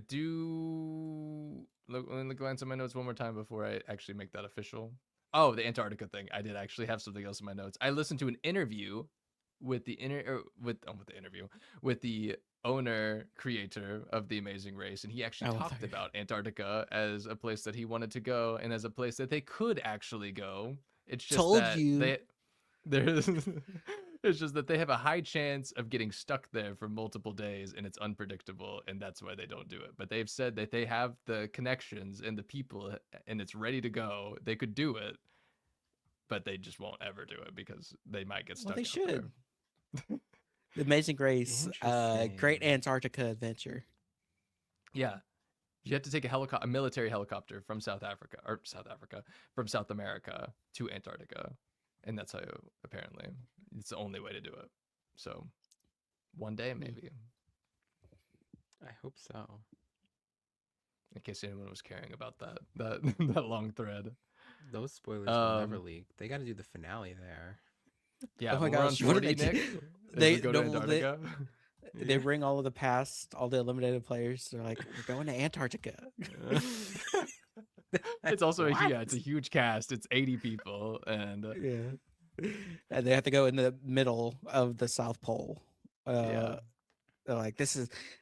do let me glance at my notes one more time before I actually make that official. Oh, the Antarctica thing. I did actually have something else in my notes. I listened to an interview with the with the owner creator of the Amazing Race, and he actually
Oh,
talked about Antarctica as a place that he wanted to go and as a place that they could actually go. It's just
told
that
you.
there's it's just that they have a high chance of getting stuck there for multiple days and it's unpredictable, and that's why they don't do it. But they've said that they have the connections and the people and it's ready to go. They could do it, but they just won't ever do it because they might get
Well,
stuck
they
out there.
should. The Amazing Grace, Great
Interesting.
Antarctica Adventure.
Yeah. You have to take a military helicopter from South Africa, from South America to Antarctica. And that's how apparently it's the only way to do it. So one day
Hmm.
maybe,
I hope so.
in case anyone was caring about that that long thread.
Those spoilers will never
Um
leak. They got to do the finale there.
yeah,
Oh my
when we're on
gosh, what did
40,
they
Nick,
do?
as we
They
go to
no, well,
Antarctica.
they
Yeah.
bring all of the past, all the eliminated players. They're like, we're going to Antarctica.
It's also
What?
it's a huge cast. It's 80 people and
Yeah, and they have to go in the middle of the South Pole.
yeah.
They're like,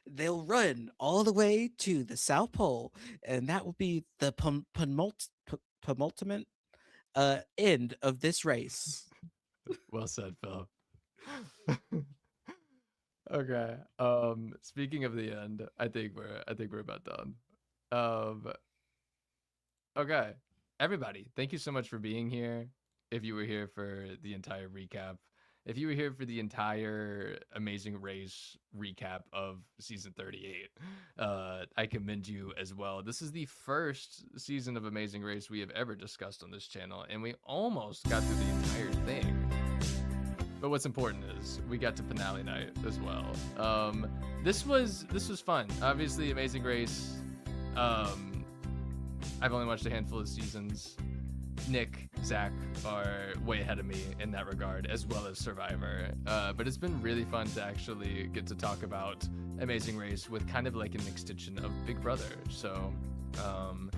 they'll run all the way to the South Pole, and that will be the penultimate end of this race.
Well said, Phil. Okay. Speaking of the end, I think we're about done. Um, okay. Everybody, thank you so much for being here. If you were here for the entire recap, if you were here for the entire Amazing Race recap of season 38, I commend you as well. This is the first season of Amazing Race we have ever discussed on this channel, and we almost got through the entire thing. But what's important is we got to finale night as well. This was fun. Obviously, Amazing Race. I've only watched a handful of seasons. Nick, Zach are way ahead of me in that regard, as well as Survivor. But it's been really fun to actually get to talk about Amazing Race with kind of like an extension of Big Brother. So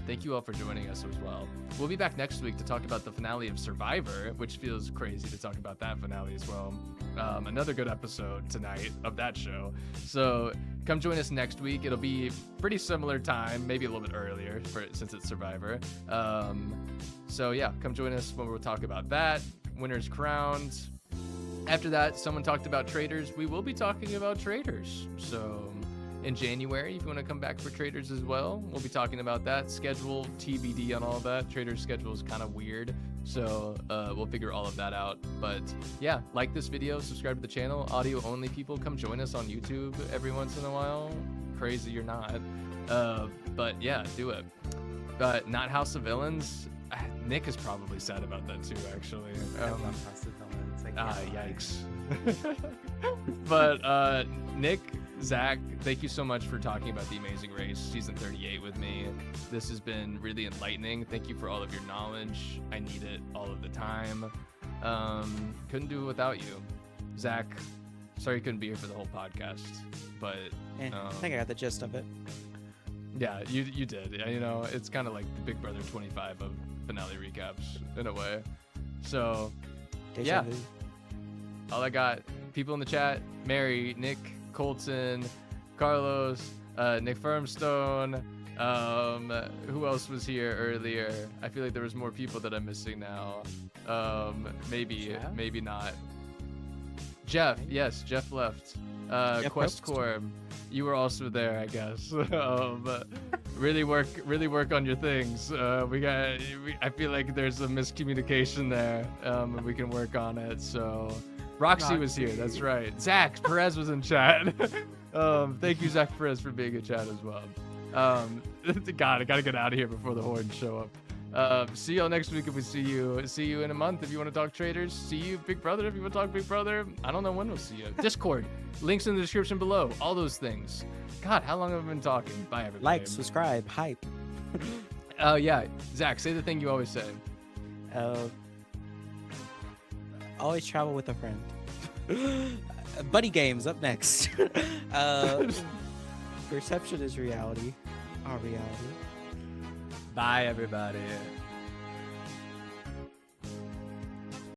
thank you all for joining us as well. We'll be back next week to talk about the finale of Survivor, which feels crazy to talk about that finale as well. Another good episode tonight of that show. So come join us next week. It'll be pretty similar time, maybe a little bit earlier since it's Survivor. So yeah, come join us when we'll talk about that. Winners crowned. After that, someone talked about traders. We will be talking about traders. So in January, if you want to come back for traders as well, we'll be talking about that. Schedule TBD on all of that. Traders schedule is kind of weird, so we'll figure all of that out. But yeah, like this video, subscribe to the channel. Audio only people, come join us on YouTube every once in a while. Crazy or not, but yeah, do it. Not House of Villains. Nick is probably sad about that too, actually.
I love House of Villains. I can't lie.
Yikes. But Nick, Zach, thank you so much for talking about The Amazing Race season 38 with me. This has been really enlightening. Thank you for all of your knowledge. I need it all of the time. Couldn't do it without you. Zach, sorry you couldn't be here for the whole podcast, but
I think I got the gist of it.
yeah, you did. You know, it's kind of like the Big Brother 25 of finale recaps in a way. So
Deja
yeah,
vu.
all I got, people in the chat: Mary, Nick, Colton, Carlos, Nick Firmstone. Who else was here earlier? I feel like there was more people that I'm missing now. Maybe,
Jeff?
maybe not. Jeff, yes, Jeff left.
Jeff
Quest Corp, you were also there, I guess. Really work on your things. I feel like there's a miscommunication there. And we can work on it. So Roxy was here, that's right. Zach Perez was in chat. Thank you, Zach Perez, for being in chat as well. God, I gotta get out of here before the horns show up. See y'all next week if we see you. See you in a month if you want to talk traders. See you, Big Brother, if you want to talk Big Brother. I don't know when we'll see you. Discord, links in the description below. All those things. God, how long have I been talking? Bye, everybody.
Like, subscribe, hype.
Yeah, Zach, say the thing you always say.
Always travel with a friend. Buddy games up next. Perception is reality. Our reality.
Bye, everybody.